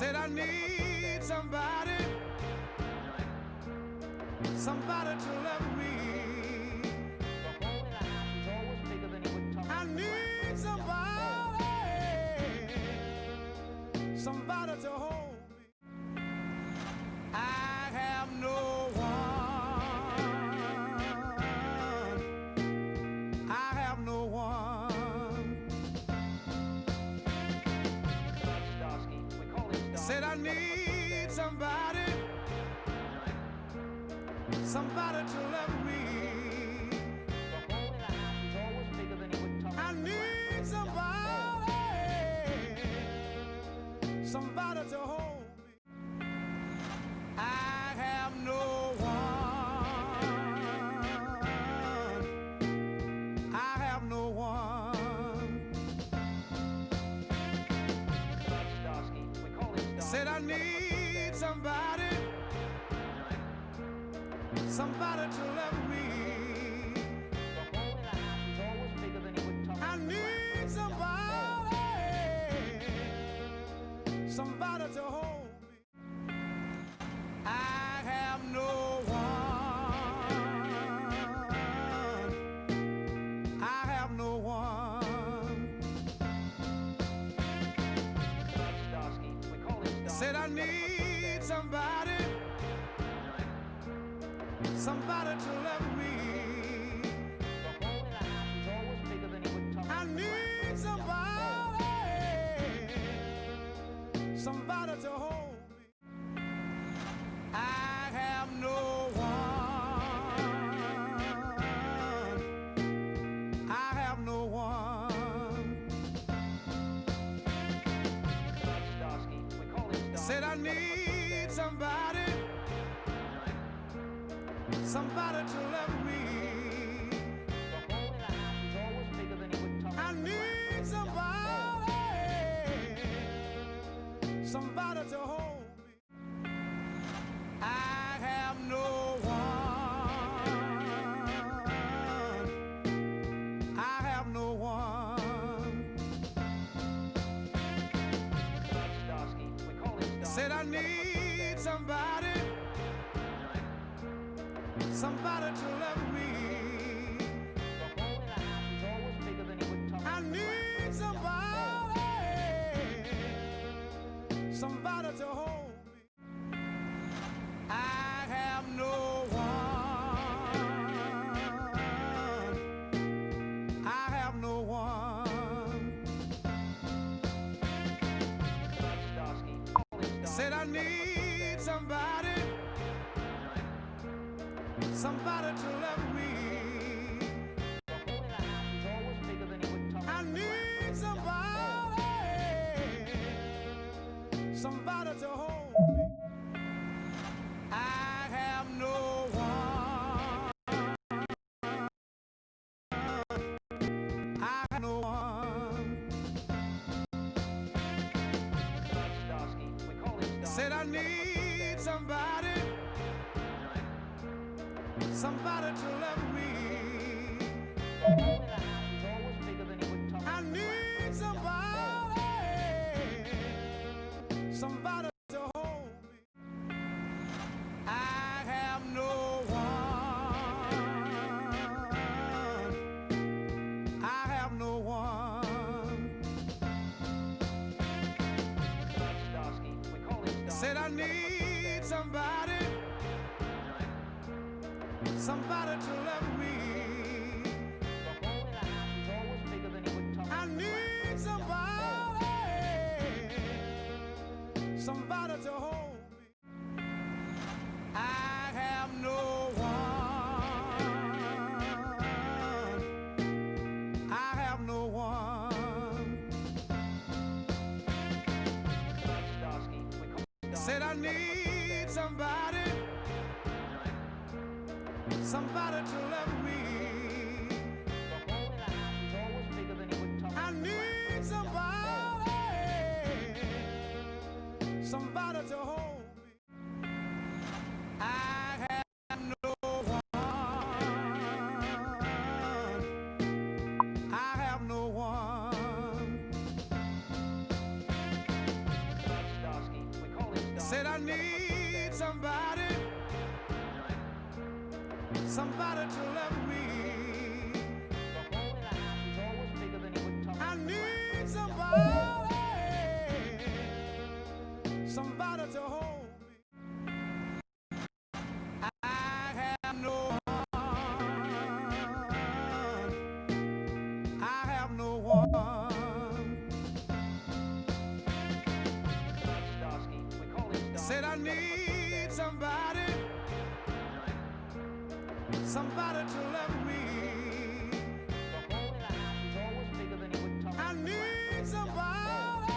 Said I need somebody, somebody to love me. I need somebody, somebody to hold me. I have no one, I have no one. Said I need somebody, somebody to love me. I need somebody, somebody to hold me. I have no one, I have no one. Said I need somebody, somebody to love me. I need somebody, somebody to hold me. I have no one, I have no one. Said I need somebody, somebody to love me. I need somebody, somebody to hold me. I have no one, I have no one. Said I need somebody, somebody to love me. I need somebody, somebody to hold me. I have no one, I have no one. Said I need somebody, somebody to love me. I need somebody, somebody to hold me. I have no one, I have no one. Said I need somebody, somebody to love me. I need somebody, somebody to hold me. I have no one, I have no one. Said I need somebody, somebody to love me. I need somebody, somebody to hold me. I have no one, I have no one. Said I need somebody, somebody to love me. I need somebody, somebody to hold me. I have no one, I have no one. Said I need somebody, somebody to love me. I need somebody, somebody to hold me. I have no one, I have no one. somebody, somebody to love me. I need somebody, somebody to hold me. I have no one, I have no one. Said I need somebody, somebody to love me. I need somebody,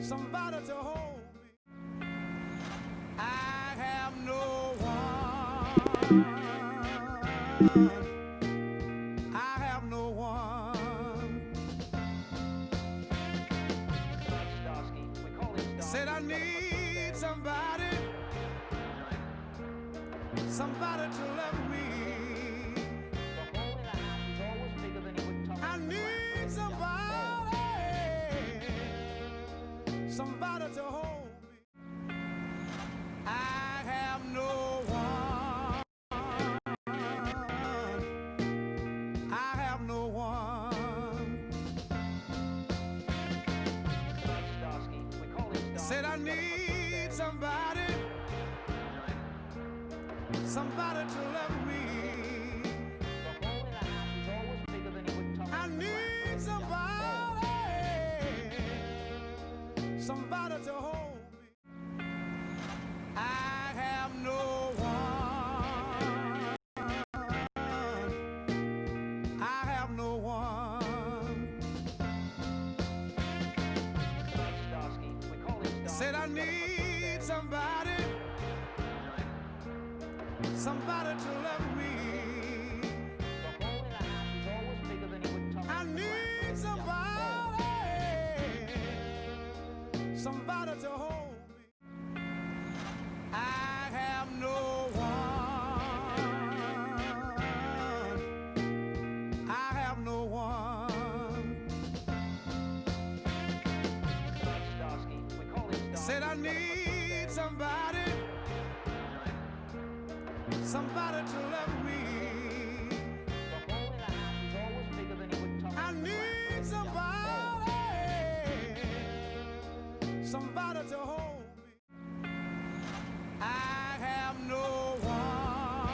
somebody to hold me. I have no one, I have no one. Said I need somebody, somebody to love me. I need somebody, somebody to hold me. I have no one, I have no one. Said I need somebody, somebody to love me. I need somebody, somebody to hold me. I have no one, I have no one. Said I need somebody, somebody to love me. I need somebody, somebody to hold me. I have no one, I have no one. Said I need somebody, somebody to love me. I need somebody, somebody to hold me. I have no one,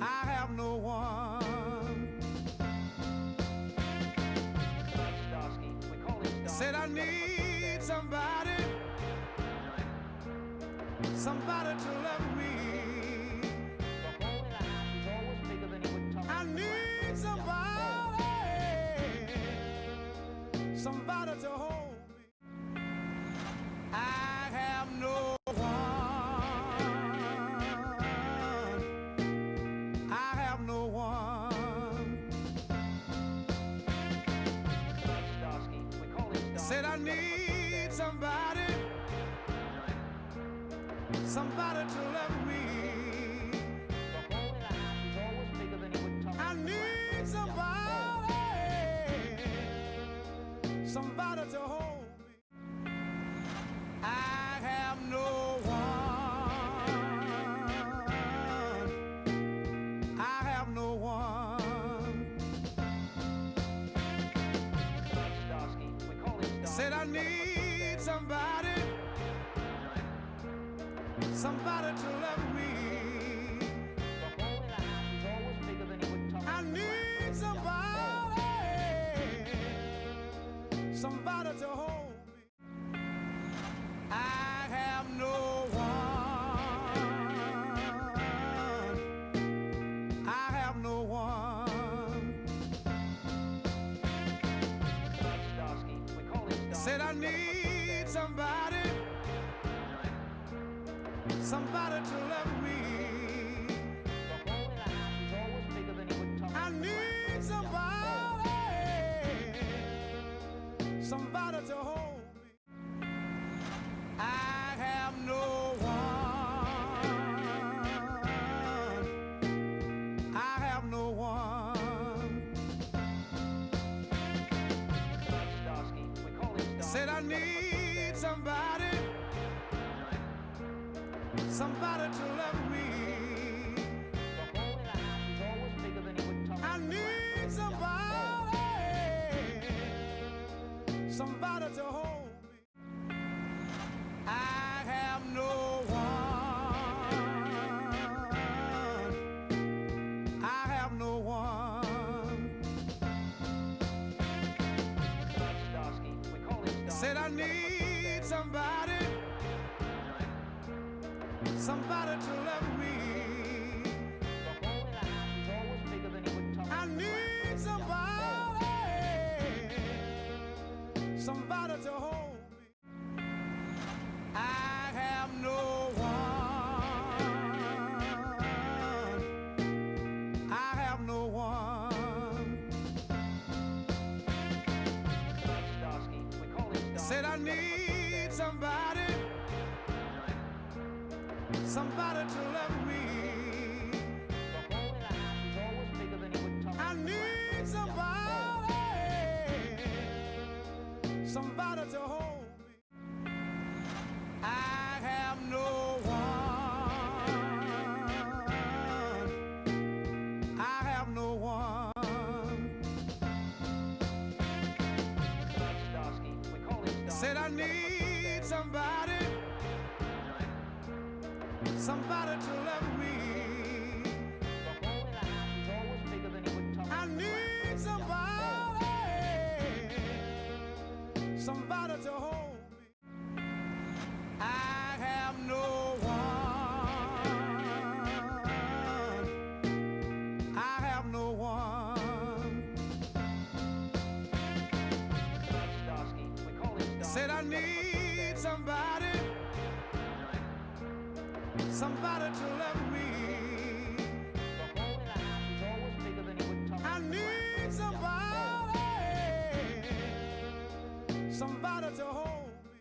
I have no one. Said I need somebody, somebody to love me. I need somebody, somebody to hold me. I have no one, I have no one. Said I need somebody, somebody to love me. I need somebody, somebody to hold me. I have no one, I have no one. Said I need somebody, somebody to love me. I need somebody, somebody to hold me. I have no one, I have no one. Said I need somebody, somebody to love me. I need somebody, somebody to hold me. I have no one, I have no one. Said I need somebody, somebody to love me. I need somebody, somebody to hold me. I have no one. I have no one. Said I need somebody, somebody to love me. I need somebody, somebody to hold me. I have no one. I have no one. Said I need somebody, somebody to love me. I need somebody, somebody to hold me. I have no one. I have no one. Said I need somebody, somebody to love me. I need somebody, somebody to hold me. I have no one. I have no one. Said I need somebody, somebody to love me. I need somebody, somebody to hold me.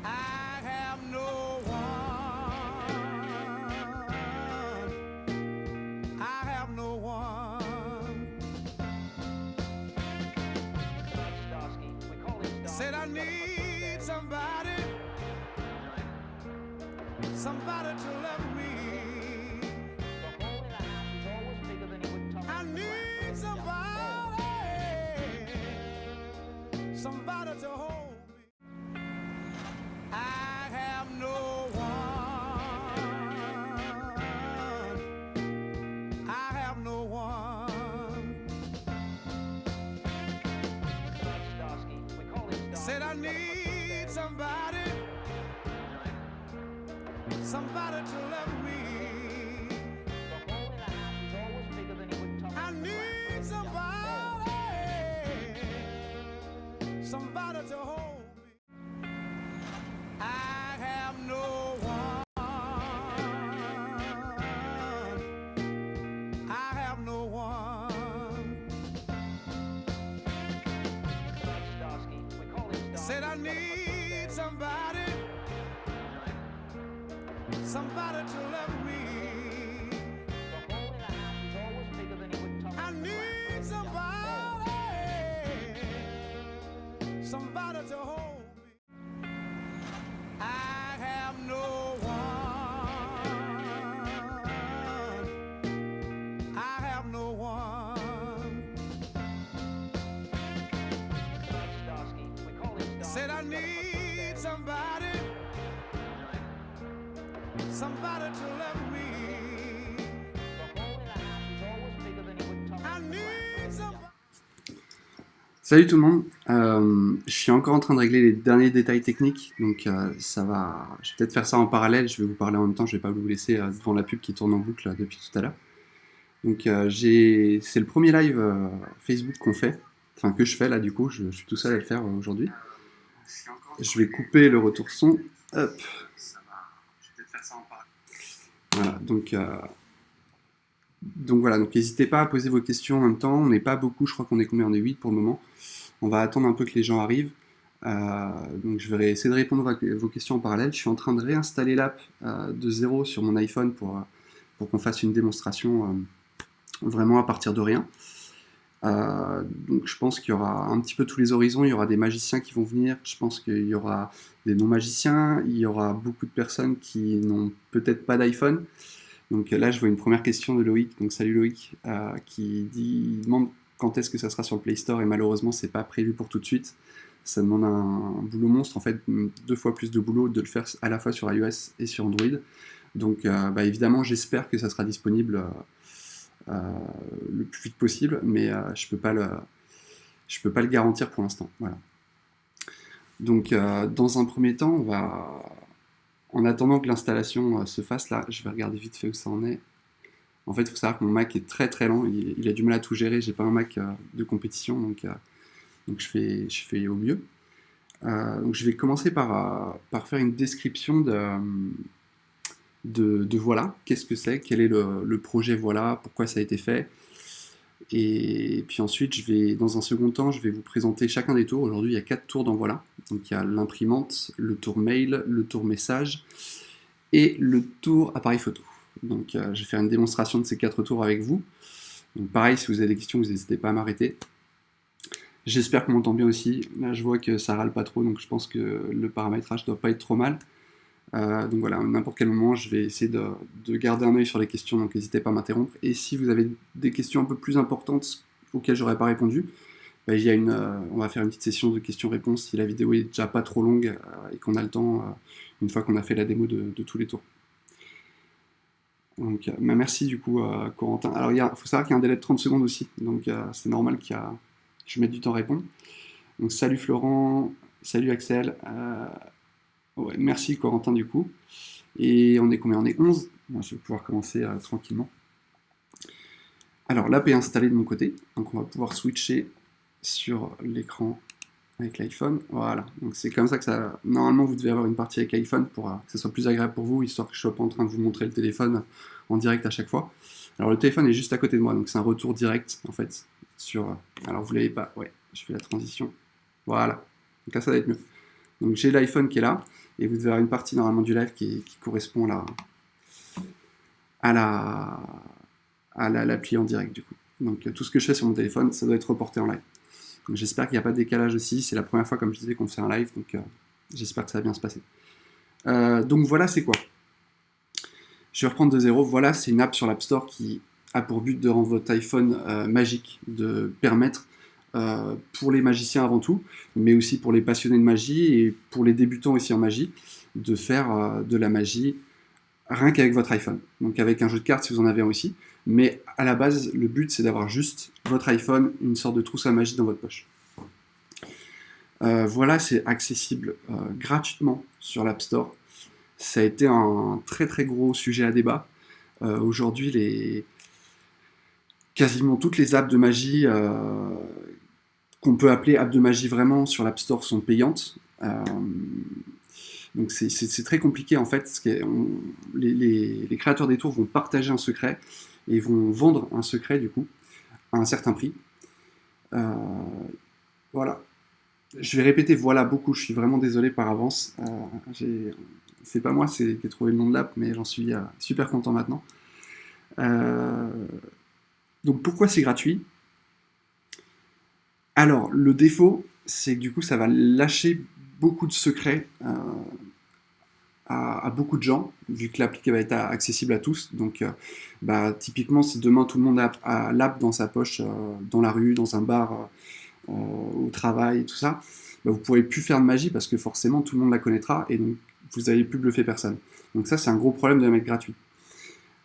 I have no one. I have no one. Said I need somebody, somebody to love me. I need somebody, somebody to hold me. I have no one. I have no one. Said I need somebody, somebody to love me. I need somebody, somebody to hold me. I have no one. I have no one. Said I need somebody, somebody to love me. I need somebody, somebody to hold me. I have no one. I have no one. Said I need somebody, somebody to love me. I need somebody. Salut tout le monde, je suis encore en train de régler les derniers détails techniques, donc ça va, je vais peut-être faire ça en parallèle, je vais vous parler en même temps, je vais pas vous laisser devant la pub qui tourne en boucle depuis tout à l'heure. Donc c'est le premier live Facebook qu'on fait, enfin que je fais là du coup, je suis tout seul à le faire aujourd'hui. Je vais couper le retour son, hop. Voilà, donc voilà, donc n'hésitez pas à poser vos questions en même temps, on n'est pas beaucoup, je crois qu'on est combien, on est 8 pour le moment. On va attendre un peu que les gens arrivent, donc je vais essayer de répondre à vos questions en parallèle. Je suis en train de réinstaller l'app de zéro sur mon iPhone pour qu'on fasse une démonstration vraiment à partir de rien. Donc je pense qu'il y aura un petit peu tous les horizons, il y aura des magiciens qui vont venir, je pense qu'il y aura des non-magiciens, il y aura beaucoup de personnes qui n'ont peut-être pas d'iPhone. Donc là, je vois une première question de Loïc. Donc salut Loïc, il demande quand est-ce que ça sera sur le Play Store et malheureusement, c'est pas prévu pour tout de suite. Ça demande un boulot monstre, en fait, 2 fois plus de boulot de le faire à la fois sur iOS et sur Android. Donc évidemment, j'espère que ça sera disponible le plus vite possible, mais je peux pas le garantir pour l'instant. Voilà. Donc dans un premier temps, en attendant que l'installation se fasse, là, je vais regarder vite fait où ça en est. En fait, il faut savoir que mon Mac est très très lent, il a du mal à tout gérer, j'ai pas un Mac de compétition, donc je fais au mieux. Donc je vais commencer par faire une description de Voilà, qu'est-ce que c'est, quel est le projet Voilà, pourquoi ça a été fait. Et puis ensuite, dans un second temps, je vais vous présenter chacun des tours. Aujourd'hui, il y a 4 tours dans Voilà. Donc il y a l'imprimante, le tour mail, le tour message et le tour appareil photo. Donc je vais faire une démonstration de ces 4 tours avec vous. Donc pareil, si vous avez des questions, vous n'hésitez pas à m'arrêter. J'espère qu'on m'entend bien aussi. Là, je vois que ça râle pas trop, donc je pense que le paramétrage doit pas être trop mal. Donc voilà, à n'importe quel moment, je vais essayer de garder un œil sur les questions, donc n'hésitez pas à m'interrompre. Et si vous avez des questions un peu plus importantes auxquelles j'aurais pas répondu, on va faire une petite session de questions-réponses si la vidéo est déjà pas trop longue et qu'on a le temps, une fois qu'on a fait la démo de tous les tours. Donc merci du coup Corentin. Alors il faut savoir qu'il y a un délai de 30 secondes aussi, donc c'est normal que je mette du temps à répondre. Donc salut Florent, salut Axel. Ouais, merci Corentin du coup. Et on est combien? On est 11. Bon, je vais pouvoir commencer tranquillement. Alors l'app est installée de mon côté, donc on va pouvoir switcher sur l'écran avec l'iPhone. Voilà, donc c'est comme ça que ça... Normalement vous devez avoir une partie avec iPhone pour que ce soit plus agréable pour vous, histoire que je ne sois pas en train de vous montrer le téléphone en direct à chaque fois. Alors le téléphone est juste à côté de moi, donc c'est un retour direct en fait sur... Alors vous l'avez pas, ouais, je fais la transition. Voilà, donc là ça va être mieux. Donc j'ai l'iPhone qui est là, et vous devez avoir une partie normalement du live qui correspond à l'appli en direct du coup. Donc tout ce que je fais sur mon téléphone, ça doit être reporté en live. Donc j'espère qu'il n'y a pas de décalage aussi, c'est la première fois comme je disais qu'on fait un live, donc j'espère que ça va bien se passer. Donc Voilà, c'est quoi? Je vais reprendre de zéro. Voilà, c'est une app sur l'App Store qui a pour but de rendre votre iPhone magique, de permettre pour les magiciens avant tout, mais aussi pour les passionnés de magie et pour les débutants aussi en magie, de faire de la magie rien qu'avec votre iPhone. Donc avec un jeu de cartes si vous en avez un aussi, mais à la base, le but c'est d'avoir juste votre iPhone, une sorte de trousse à magie dans votre poche. Voilà, c'est accessible gratuitement sur l'App Store. Ça a été un très très gros sujet à débat. Aujourd'hui, quasiment toutes les apps de magie qu'on peut appeler apps de magie vraiment sur l'App Store sont payantes. Donc c'est très compliqué en fait, parce que les créateurs des tours vont partager un secret et vont vendre un secret du coup à un certain prix. Voilà. Je vais répéter voilà beaucoup, je suis vraiment désolé par avance. C'est pas moi qui ai trouvé le nom de l'app, mais j'en suis super content maintenant. Donc pourquoi c'est gratuit? Alors le défaut, c'est que du coup ça va lâcher beaucoup de secrets à beaucoup de gens, vu que l'appli va être accessible à tous. Donc typiquement si demain tout le monde a l'app dans sa poche, dans la rue, dans un bar, au travail, tout ça, vous ne pourrez plus faire de magie parce que forcément tout le monde la connaîtra et donc vous n'allez plus bluffer personne. Donc ça c'est un gros problème de la mettre gratuit.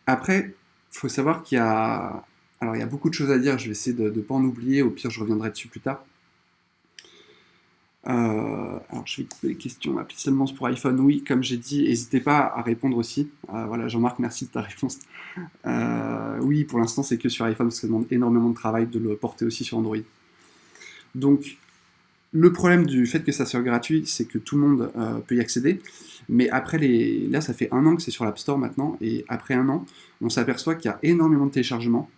Après, il faut savoir qu'il y a... Alors il y a beaucoup de choses à dire, je vais essayer de ne pas en oublier, au pire je reviendrai dessus plus tard. Alors je vais couper les questions, appli seulement pour iPhone, oui, comme j'ai dit, n'hésitez pas à répondre aussi. Voilà, Jean-Marc, merci de ta réponse. Oui, pour l'instant c'est que sur iPhone, parce que ça demande énormément de travail de le porter aussi sur Android. Donc, le problème du fait que ça soit gratuit, c'est que tout le monde peut y accéder, mais après, là ça fait 1 an que c'est sur l'App Store maintenant, et après 1 an, on s'aperçoit qu'il y a énormément de téléchargements,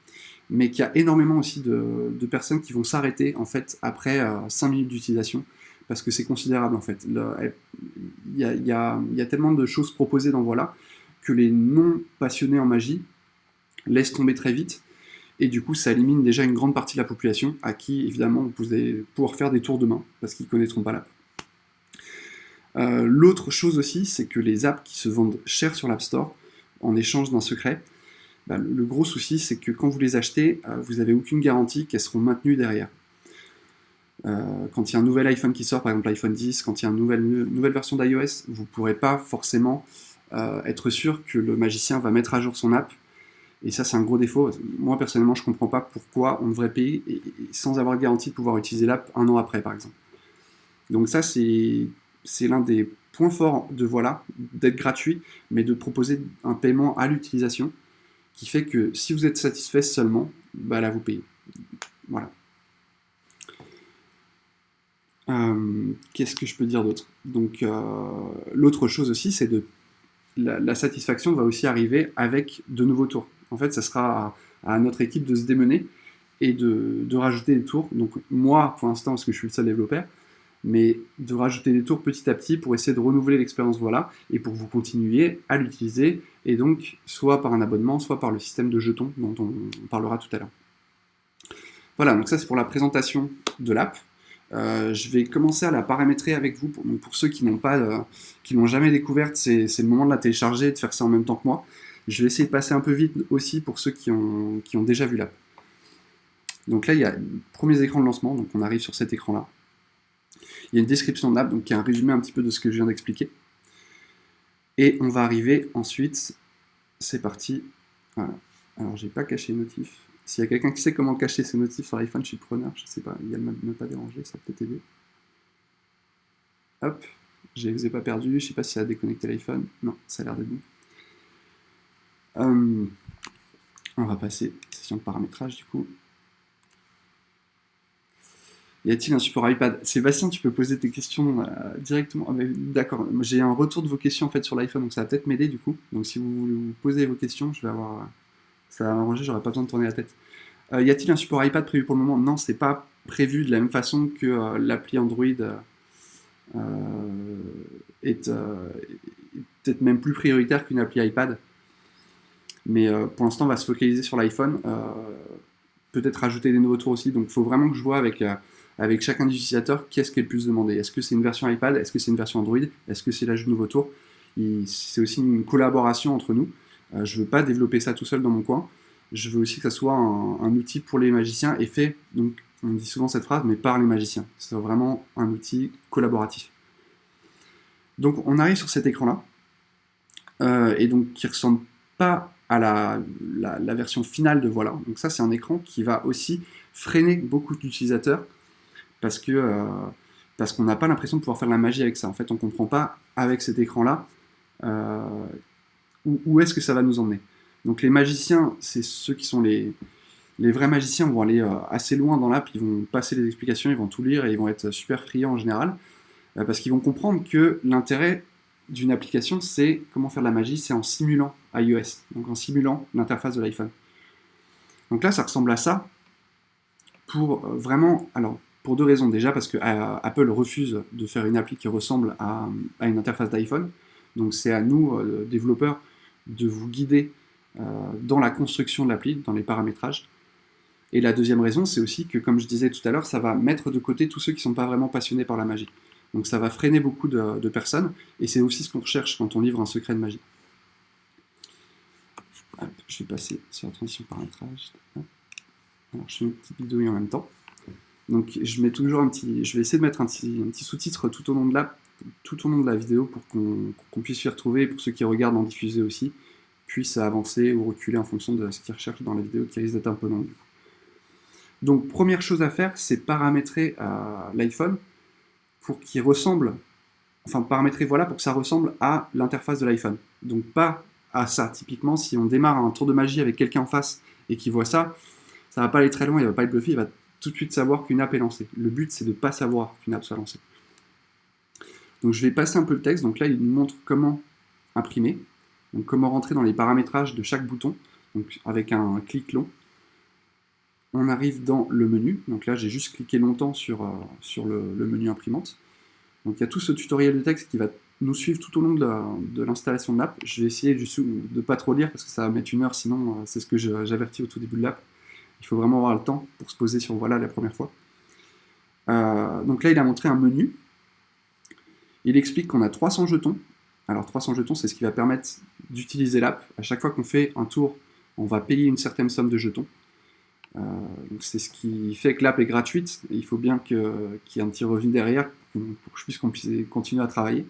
mais qu'il y a énormément aussi de personnes qui vont s'arrêter en fait après 5 minutes d'utilisation, parce que c'est considérable en fait. Il y a tellement de choses proposées dans Voilà, que les non passionnés en magie laissent tomber très vite, Et du coup, ça élimine déjà une grande partie de la population à qui, évidemment, vous allez pouvoir faire des tours demain, parce qu'ils ne connaîtront pas l'app. L'autre chose aussi, c'est que les apps qui se vendent cher sur l'App Store, en échange d'un secret, le gros souci, c'est que quand vous les achetez, vous n'avez aucune garantie qu'elles seront maintenues derrière. Quand il y a un nouvel iPhone qui sort, par exemple l'iPhone 10, quand il y a une nouvelle version d'iOS, vous ne pourrez pas forcément être sûr que le magicien va mettre à jour son app. Et ça, c'est un gros défaut. Moi, personnellement, je ne comprends pas pourquoi on devrait payer sans avoir de garantie de pouvoir utiliser l'app un an après, par exemple. Donc ça, c'est l'un des points forts de Voilà, d'être gratuit, mais de proposer un paiement à l'utilisation, qui fait que si vous êtes satisfait seulement, là, vous payez. Voilà. Qu'est-ce que je peux dire d'autre? Donc, l'autre chose aussi, c'est la satisfaction va aussi arriver avec de nouveaux tours. En fait, ça sera à notre équipe de se démener et de rajouter des tours. Donc, moi, pour l'instant, parce que je suis le seul développeur, mais de rajouter des tours petit à petit pour essayer de renouveler l'expérience Voilà et pour que vous continuiez à l'utiliser, et donc soit par un abonnement, soit par le système de jetons dont on parlera tout à l'heure. Voilà, donc ça c'est pour la présentation de l'app. Je vais commencer à la paramétrer avec vous. Pour ceux qui l'ont jamais découverte, c'est le moment de la télécharger et de faire ça en même temps que moi. Je vais essayer de passer un peu vite aussi pour ceux qui ont déjà vu l'app. Donc là, il y a les premiers écrans de lancement, donc on arrive sur cet écran-là. Il y a une description de l'app, donc qui est un résumé un petit peu de ce que je viens d'expliquer. Et on va arriver ensuite, c'est parti. Voilà. Alors, j'ai pas caché les notifs. S'il y a quelqu'un qui sait comment cacher ses notifs sur l'iPhone, je suis preneur, je sais pas, il y a le ne pas déranger, ça peut t'aider. Hop, je les ai pas perdus, je sais pas si ça a déconnecté l'iPhone. Non, ça a l'air d'être bon. On va passer session de paramétrage du coup. Y a-t-il un support iPad? Sébastien, tu peux poser tes questions directement. D'accord, j'ai un retour de vos questions en fait sur l'iPhone, donc ça va peut-être m'aider du coup. Donc si vous posez vos questions, je vais avoir... ça va m'arranger, j'aurai pas besoin de tourner la tête. Y a-t-il un support iPad prévu pour le moment? Non, c'est pas prévu de la même façon que l'appli Android est peut-être même plus prioritaire qu'une appli iPad. Mais pour l'instant, on va se focaliser sur l'iPhone. Peut-être rajouter des nouveaux tours aussi. Donc il faut vraiment que je vois avec chacun des utilisateurs qu'est-ce qui est le plus demandé. Est-ce que c'est une version iPad? Est-ce que c'est une version Android? Est-ce que c'est l'ajout de nouveaux tours? C'est aussi une collaboration entre nous. Je ne veux pas développer ça tout seul dans mon coin. Je veux aussi que ça soit un outil pour les magiciens et fait, donc on dit souvent cette phrase, mais par les magiciens. C'est vraiment un outil collaboratif. Donc on arrive sur cet écran-là, et donc qui ne ressemble pas à la version finale de Voilà. Donc ça, c'est un écran qui va aussi freiner beaucoup d'utilisateurs parce qu'on n'a pas l'impression de pouvoir faire la magie avec ça. En fait, on ne comprend pas avec cet écran-là où est-ce que ça va nous emmener. Donc les magiciens, c'est ceux qui sont les vrais magiciens, vont aller assez loin dans l'app, ils vont passer les explications, ils vont tout lire et ils vont être super friands en général, parce qu'ils vont comprendre que l'intérêt d'une application, c'est comment faire de la magie, c'est en simulant iOS, donc en simulant l'interface de l'iPhone. Donc là, ça ressemble à ça, pour vraiment, alors pour deux raisons. Déjà parce que Apple refuse de faire une appli qui ressemble à une interface d'iPhone, donc c'est à nous, développeurs, de vous guider dans la construction de l'appli, dans les paramétrages. Et la deuxième raison, c'est aussi que, comme je disais tout à l'heure, ça va mettre de côté tous ceux qui ne sont pas vraiment passionnés par la magie. Donc ça va freiner beaucoup de personnes, et c'est aussi ce qu'on recherche quand on livre un secret de magie. Hop, je vais passer sur la transition paramétrage. Alors je fais une petite vidéo en même temps. Donc je mets toujours je vais essayer de mettre un petit sous-titre tout au long de la vidéo pour qu'on puisse s'y retrouver, pour ceux qui regardent en diffusé aussi, puissent avancer ou reculer en fonction de ce qu'ils recherchent dans la vidéo qui risque d'être un peu longue. Donc première chose à faire, c'est paramétrer l'iPhone pour qu'il ressemble, enfin paramétrer Voilà pour que ça ressemble à l'interface de l'iPhone. Donc pas à ça. Typiquement, si on démarre un tour de magie avec quelqu'un en face et qu'il voit ça, ça va pas aller très loin, il va pas être bluffé, il va tout de suite savoir qu'une app est lancée. Le but, c'est de ne pas savoir qu'une app soit lancée. Donc je vais passer un peu le texte. Donc là, il nous montre comment imprimer, donc comment rentrer dans les paramétrages de chaque bouton, donc avec un clic long. On arrive dans le menu. Donc là, j'ai juste cliqué longtemps sur le menu imprimante. Donc il y a tout ce tutoriel de texte qui va nous suivre tout au long de l'installation de l'app. Je vais essayer de ne pas trop lire parce que ça va mettre 1 heure, sinon c'est ce que j'avertis au tout début de l'app. Il faut vraiment avoir le temps pour se poser sur voilà la première fois. Donc là, il a montré un menu. Il explique qu'on a 300 jetons. Alors 300 jetons, c'est ce qui va permettre d'utiliser l'app. À chaque fois qu'on fait un tour, on va payer une certaine somme de jetons. Donc c'est ce qui fait que l'app est gratuite. Et il faut bien qu'il y ait un petit revenu derrière pour qu'on puisse continuer à travailler.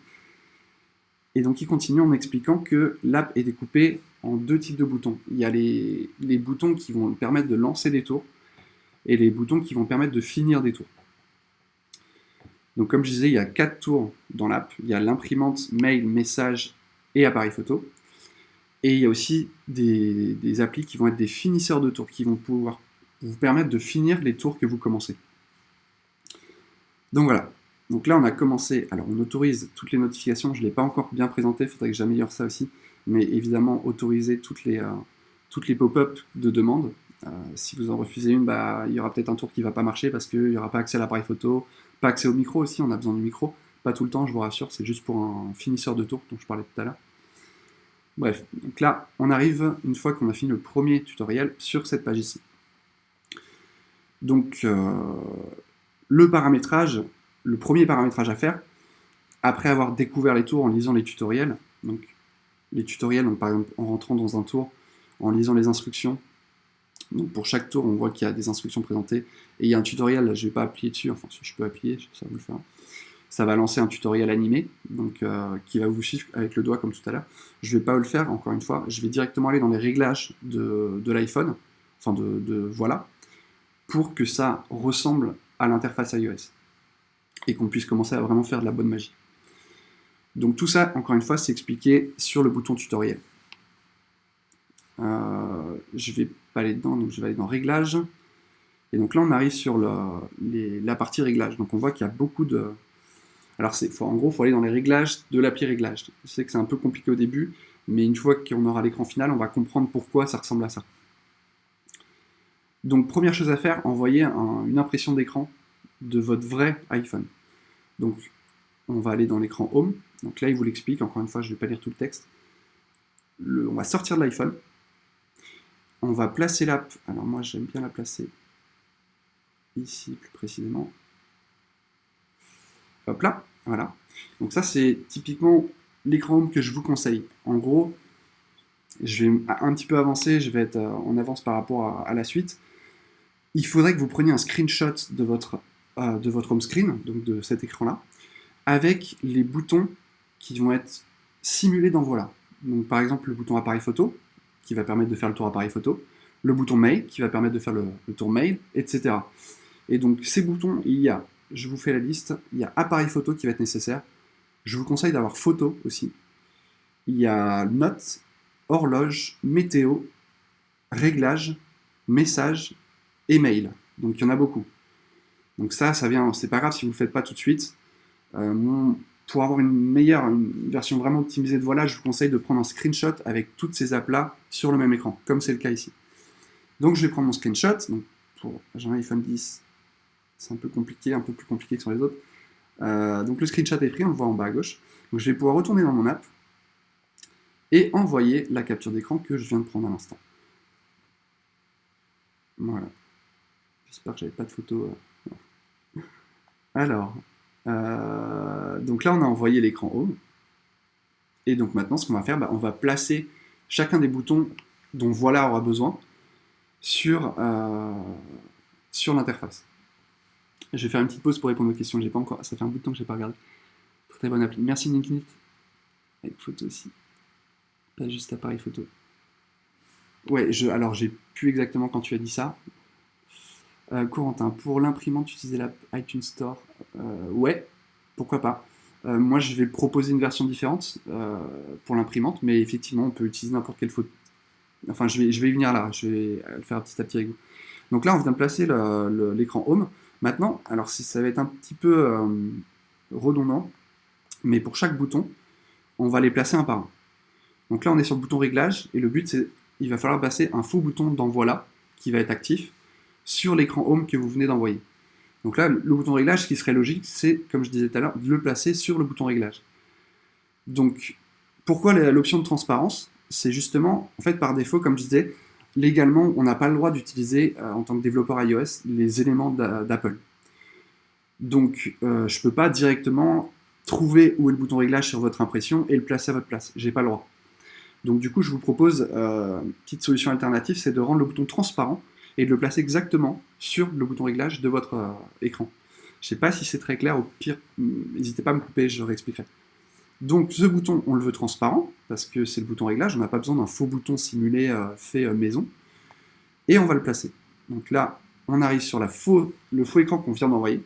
Et donc il continue en expliquant que l'app est découpée en 2 types de boutons. Il y a les boutons qui vont permettre de lancer des tours et les boutons qui vont permettre de finir des tours. Donc comme je disais, il y a 4 tours dans l'app. Il y a l'imprimante, mail, message et appareil photo. Et il y a aussi des applis qui vont être des finisseurs de tours, qui vont pouvoir vous permettre de finir les tours que vous commencez. Donc voilà. Donc là, on a commencé. Alors, on autorise toutes les notifications. Je ne l'ai pas encore bien présenté. Il faudrait que j'améliore ça aussi. Mais évidemment, autoriser toutes les pop-up de demande. Si vous en refusez une, il y aura peut-être un tour qui ne va pas marcher parce qu'il n'y aura pas accès à l'appareil photo, pas accès au micro aussi. On a besoin du micro. Pas tout le temps, je vous rassure. C'est juste pour un finisseur de tour dont je parlais tout à l'heure. Bref, donc là, on arrive, une fois qu'on a fini le premier tutoriel, sur cette page ici. Donc, le paramétrage. Le premier paramétrage à faire, après avoir découvert les tours en lisant les tutoriels, donc les tutoriels, donc par exemple en rentrant dans un tour, en lisant les instructions, donc pour chaque tour, on voit qu'il y a des instructions présentées, et il y a un tutoriel, là, je ne vais pas appuyer dessus, enfin si je peux appuyer, ça va le faire. Ça va lancer un tutoriel animé, donc qui va vous suivre avec le doigt comme tout à l'heure. Je ne vais pas le faire, encore une fois, je vais directement aller dans les réglages de l'iPhone, enfin de voilà, pour que ça ressemble à l'interface iOS. Et qu'on puisse commencer à vraiment faire de la bonne magie. Donc tout ça, encore une fois, c'est expliqué sur le bouton tutoriel. Je vais pas aller dedans, donc je vais aller dans Réglages. Et donc là, on arrive sur la partie Réglages. Donc on voit qu'il y a beaucoup de... Alors en gros, il faut aller dans les réglages de l'appli Réglages. Je sais que c'est un peu compliqué au début, mais une fois qu'on aura l'écran final, on va comprendre pourquoi ça ressemble à ça. Donc première chose à faire, envoyer une impression d'écran de votre vrai iPhone. Donc, on va aller dans l'écran Home. Donc là, il vous l'explique. Encore une fois, je ne vais pas lire tout le texte. On va sortir de l'iPhone. On va placer l'app. Alors moi, j'aime bien la placer ici, plus précisément. Hop là, voilà. Donc ça, c'est typiquement l'écran Home que je vous conseille. En gros, je vais un petit peu avancer. Je vais être en avance par rapport à la suite. Il faudrait que vous preniez un screenshot de votre home screen, donc de cet écran-là, avec les boutons qui vont être simulés dans voilà. Donc par exemple le bouton appareil photo, qui va permettre de faire le tour appareil photo, le bouton mail, qui va permettre de faire le tour mail, etc. Et donc ces boutons, je vous fais la liste, il y a appareil photo qui va être nécessaire, je vous conseille d'avoir photo aussi, il y a notes, horloge, météo, réglage, message et mail. Donc il y en a beaucoup. Donc ça vient, c'est pas grave si vous ne le faites pas tout de suite. Pour avoir une version vraiment optimisée de voilà, je vous conseille de prendre un screenshot avec toutes ces apps-là sur le même écran, comme c'est le cas ici. Donc je vais prendre mon screenshot. Donc j'ai un iPhone 10, c'est un peu compliqué, un peu plus compliqué que sur les autres. Donc le screenshot est pris, on le voit en bas à gauche. Donc je vais pouvoir retourner dans mon app et envoyer la capture d'écran que je viens de prendre à l'instant. Voilà. J'espère que j'avais pas de photo. Alors, donc là on a envoyé l'écran Home. Et donc maintenant ce qu'on va faire, on va placer chacun des boutons dont voilà aura besoin sur l'interface. Je vais faire une petite pause pour répondre aux questions. J'ai pas encore, ça fait un bout de temps que j'ai pas regardé. Très bonne appli. Merci Nicknit. Avec photo aussi. Pas juste appareil photo. Ouais, alors j'ai plus exactement quand tu as dit ça. Corentin, pour l'imprimante, utiliser l'app iTunes Store. Ouais, pourquoi pas. Moi, je vais proposer une version différente pour l'imprimante, mais effectivement, on peut utiliser n'importe quelle photo. Enfin, je vais y venir là, je vais le faire petit à petit avec vous. Donc là, on vient de placer l'écran Home. Maintenant, alors ça va être un petit peu redondant, mais pour chaque bouton, on va les placer un par un. Donc là, on est sur le bouton réglage, et le but, c'est il va falloir passer un faux bouton d'envoi qui va être actif sur l'écran Home que vous venez d'envoyer. Donc là, le bouton réglage, ce qui serait logique, c'est, comme je disais tout à l'heure, de le placer sur le bouton réglage. Donc, pourquoi l'option de transparence? C'est justement, en fait, par défaut, comme je disais, légalement, on n'a pas le droit d'utiliser, en tant que développeur iOS, les éléments d'Apple. Donc, je ne peux pas directement trouver où est le bouton réglage sur votre impression et le placer à votre place. J'ai pas le droit. Donc, du coup, je vous propose une petite solution alternative, c'est de rendre le bouton transparent et de le placer exactement sur le bouton réglage de votre écran. Je ne sais pas si c'est très clair, au pire, n'hésitez pas à me couper, je réexpliquerai. Donc ce bouton, on le veut transparent, parce que c'est le bouton réglage, on n'a pas besoin d'un faux bouton simulé fait maison, et on va le placer. Donc là, on arrive sur le faux écran qu'on vient d'envoyer,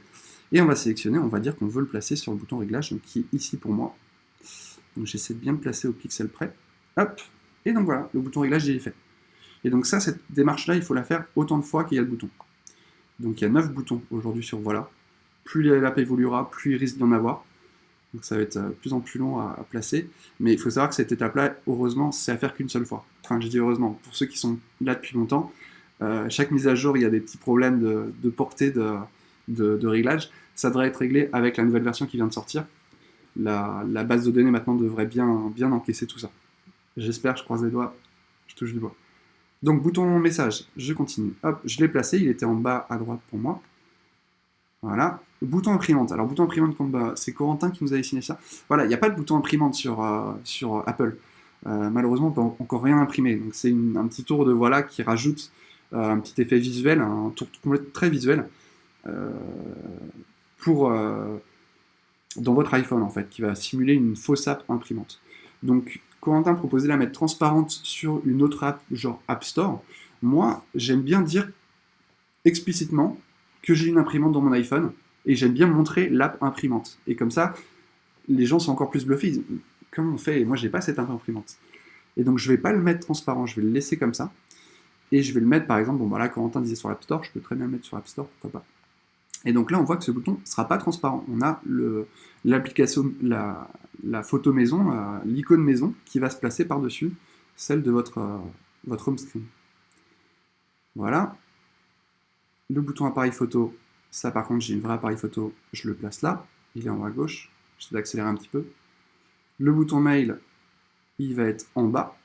et on va sélectionner, on va dire qu'on veut le placer sur le bouton réglage, donc qui est ici pour moi. Donc j'essaie de bien le placer au pixel près, hop, et donc voilà, le bouton réglage il est fait. Et donc ça, cette démarche-là, il faut la faire autant de fois qu'il y a le bouton. Donc il y a 9 boutons aujourd'hui sur voilà. Plus l'app évoluera, plus il risque d'y en avoir. Donc ça va être de plus en plus long à placer. Mais il faut savoir que cette étape-là, heureusement, c'est à faire qu'une seule fois. Enfin, je dis heureusement, pour ceux qui sont là depuis longtemps, chaque mise à jour, il y a des petits problèmes de portée de réglage. Ça devrait être réglé avec la nouvelle version qui vient de sortir. La base de données maintenant devrait bien encaisser tout ça. J'espère, je croise les doigts, je touche du bois. Donc bouton message, je continue. Hop, je l'ai placé, il était en bas à droite pour moi. Voilà. Bouton imprimante. Alors, bouton imprimante, c'est Corentin qui nous a dessiné ça. Voilà, il n'y a pas de bouton imprimante sur Apple. Malheureusement, on peut encore rien imprimer. Donc, c'est un petit tour de voilà qui rajoute un petit effet visuel, un tour très visuel dans votre iPhone, en fait, qui va simuler une fausse app imprimante. Donc, Corentin proposait de la mettre transparente sur une autre app, genre App Store. Moi, j'aime bien dire explicitement que j'ai une imprimante dans mon iPhone et j'aime bien montrer l'app imprimante. Et comme ça, les gens sont encore plus bluffés. Ils disent, comment on fait? Moi, j'ai pas cette app imprimante. Et donc, je vais pas le mettre transparent, je vais le laisser comme ça. Et je vais le mettre, par exemple, bon, voilà, Corentin disait sur l'App Store, je peux très bien le mettre sur l'App Store, pourquoi pas. Et donc là, on voit que ce bouton ne sera pas transparent. On a l'application, la photo maison, l'icône maison, qui va se placer par-dessus celle de votre home screen. Voilà. Le bouton appareil photo, ça par contre j'ai une vraie appareil photo, je le place là, il est en haut à gauche, je vais accélérer un petit peu. Le bouton mail, il va être en bas.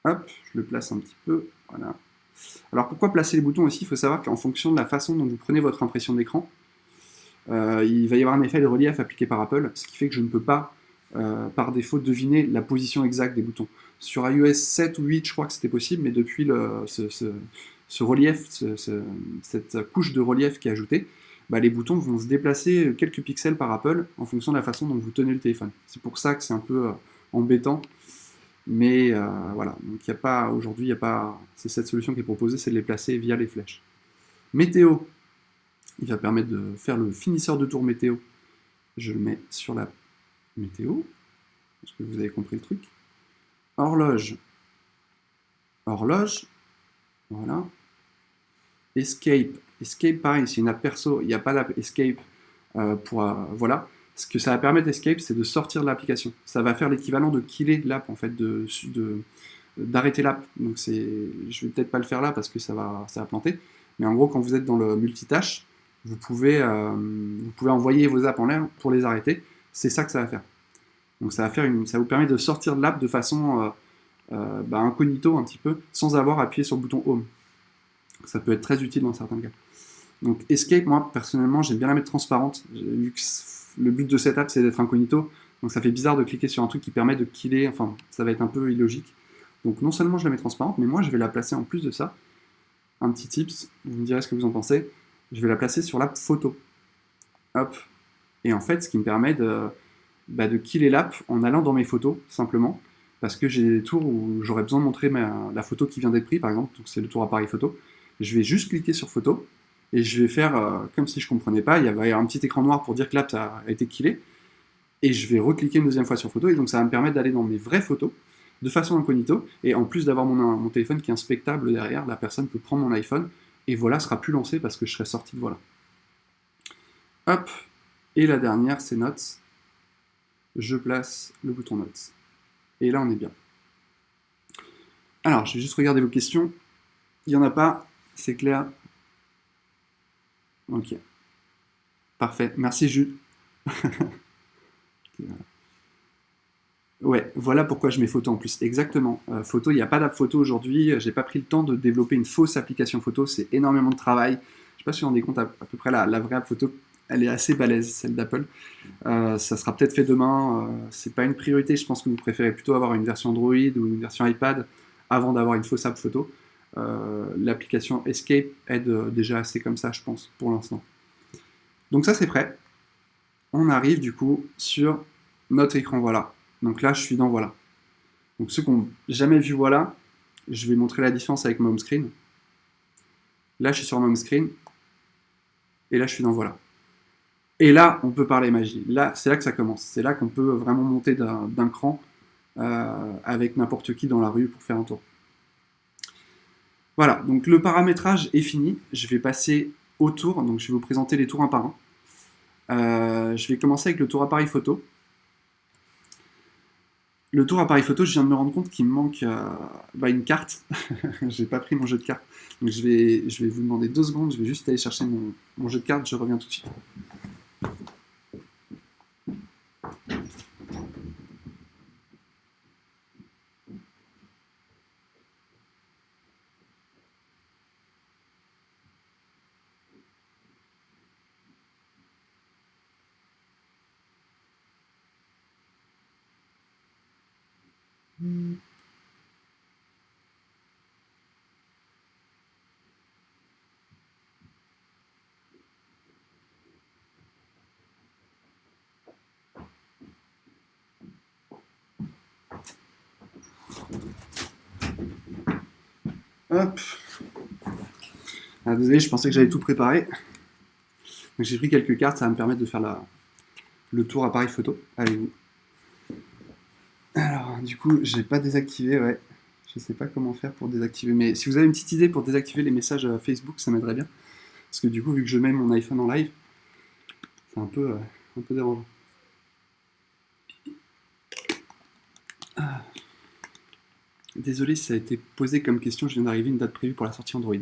Hop, je le place un petit peu, voilà. Alors pourquoi placer les boutons aussi? Il faut savoir qu'en fonction de la façon dont vous prenez votre impression d'écran, il va y avoir un effet de relief appliqué par Apple, ce qui fait que je ne peux pas, par défaut, deviner la position exacte des boutons. Sur iOS 7 ou 8, je crois que c'était possible, mais depuis ce relief, cette couche de relief qui est ajoutée, bah, les boutons vont se déplacer quelques pixels par Apple en fonction de la façon dont vous tenez le téléphone. C'est pour ça que c'est un peu embêtant. Mais voilà, donc aujourd'hui, c'est cette solution qui est proposée, c'est de les placer via les flèches. Météo, il va permettre de faire le finisseur de tour météo. Je le mets sur la météo, est-ce que vous avez compris le truc? Horloge, voilà. Escape, pareil, c'est une app perso, il n'y a pas l'app Escape voilà. Ce que ça va permettre Escape, c'est de sortir de l'application. Ça va faire l'équivalent de killer l'app, en fait, d'arrêter l'app. Donc je vais peut-être pas le faire là parce que ça va planter. Mais en gros, quand vous êtes dans le multitâche, vous pouvez envoyer vos apps en l'air pour les arrêter. C'est ça que ça va faire. Donc ça vous permet de sortir de l'app de façon incognito un petit peu, sans avoir appuyé sur le bouton Home. Ça peut être très utile dans certains cas. Donc Escape, moi personnellement, j'aime bien la mettre transparente. Vu que le but de cette app, c'est d'être incognito. Donc ça fait bizarre de cliquer sur un truc qui permet de killer. Enfin, ça va être un peu illogique. Donc non seulement je la mets transparente, mais moi je vais la placer en plus de ça. Un petit tips, vous me direz ce que vous en pensez. Je vais la placer sur l'app photo. Hop. Et en fait, ce qui me permet de killer l'app en allant dans mes photos, simplement. Parce que j'ai des tours où j'aurais besoin de montrer la photo qui vient d'être prise, par exemple. Donc c'est le tour appareil photo. Je vais juste cliquer sur photo. Et je vais faire comme si je comprenais pas. Il va y avoir un petit écran noir pour dire que l'app a été killée. Et je vais recliquer une deuxième fois sur photo. Et donc ça va me permettre d'aller dans mes vraies photos de façon incognito. Et en plus d'avoir mon téléphone qui est inspectable derrière, la personne peut prendre mon iPhone. Et voilà, sera plus lancé parce que je serai sorti de voilà. Hop. Et la dernière, c'est Notes. Je place le bouton Notes. Et là, on est bien. Alors, je vais juste regarder vos questions. Il n'y en a pas, c'est clair. Ok. Parfait. Merci, Jules. Ouais, voilà pourquoi je mets photo en plus. Exactement. Photo, il n'y a pas d'app photo aujourd'hui. J'ai pas pris le temps de développer une fausse application photo. C'est énormément de travail. Je sais pas si vous vous rendez compte, à peu près la vraie app photo, elle est assez balèze, celle d'Apple. Ça sera peut-être fait demain. C'est pas une priorité. Je pense que vous préférez plutôt avoir une version Android ou une version iPad avant d'avoir une fausse app photo. L'application Escape aide déjà assez comme ça, je pense, pour l'instant. Donc ça, c'est prêt. On arrive du coup sur notre écran Voilà. Donc là, je suis dans Voilà. Donc ceux qui n'ont jamais vu Voilà, je vais montrer la différence avec mon home screen. Là, je suis sur mon home screen. Et là, je suis dans Voilà. Et là, on peut parler magie. Là, c'est là que ça commence. C'est là qu'on peut vraiment monter d'un cran avec n'importe qui dans la rue pour faire un tour. Voilà, donc le paramétrage est fini. Je vais passer au tour. Donc je vais vous présenter les tours un par un. Je vais commencer avec le tour appareil photo. Le tour appareil photo, je viens de me rendre compte qu'il me manque une carte. J'ai pas pris mon jeu de cartes. Donc je vais vous demander 2 secondes. Je vais juste aller chercher mon jeu de cartes. Je reviens tout de suite. Hop. Ah, désolé, je pensais que j'avais tout préparé. Donc j'ai pris quelques cartes, ça va me permettre de faire le tour appareil photo avec vous. Alors, du coup, j'ai pas désactivé, ouais. Je sais pas comment faire pour désactiver, mais si vous avez une petite idée pour désactiver les messages Facebook, ça m'aiderait bien. Parce que du coup, vu que je mets mon iPhone en live, c'est un peu dérangeant. Ah. Désolé si ça a été posé comme question, je viens d'arriver, une date prévue pour la sortie Android.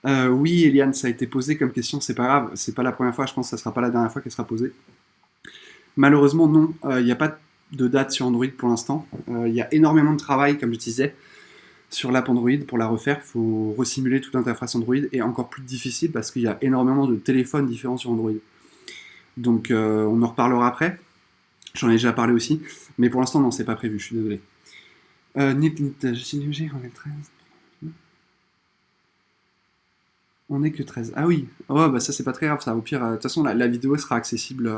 Oui, Eliane, ça a été posé comme question, c'est pas grave, c'est pas la première fois, je pense que ça sera pas la dernière fois qu'elle sera posée. Malheureusement, non, il n'y a pas de date sur Android pour l'instant. Il y a énormément de travail, comme je disais, sur l'app Android. Pour la refaire, il faut resimuler toute l'interface Android, et encore plus difficile parce qu'il y a énormément de téléphones différents sur Android. Donc on en reparlera après, j'en ai déjà parlé aussi, mais pour l'instant, non, c'est pas prévu, je suis désolé. Je suis obligé, on est 13. On n'est que 13. Ah oui, oh, bah ça c'est pas très grave, ça. Au pire, de toute façon, la vidéo sera accessible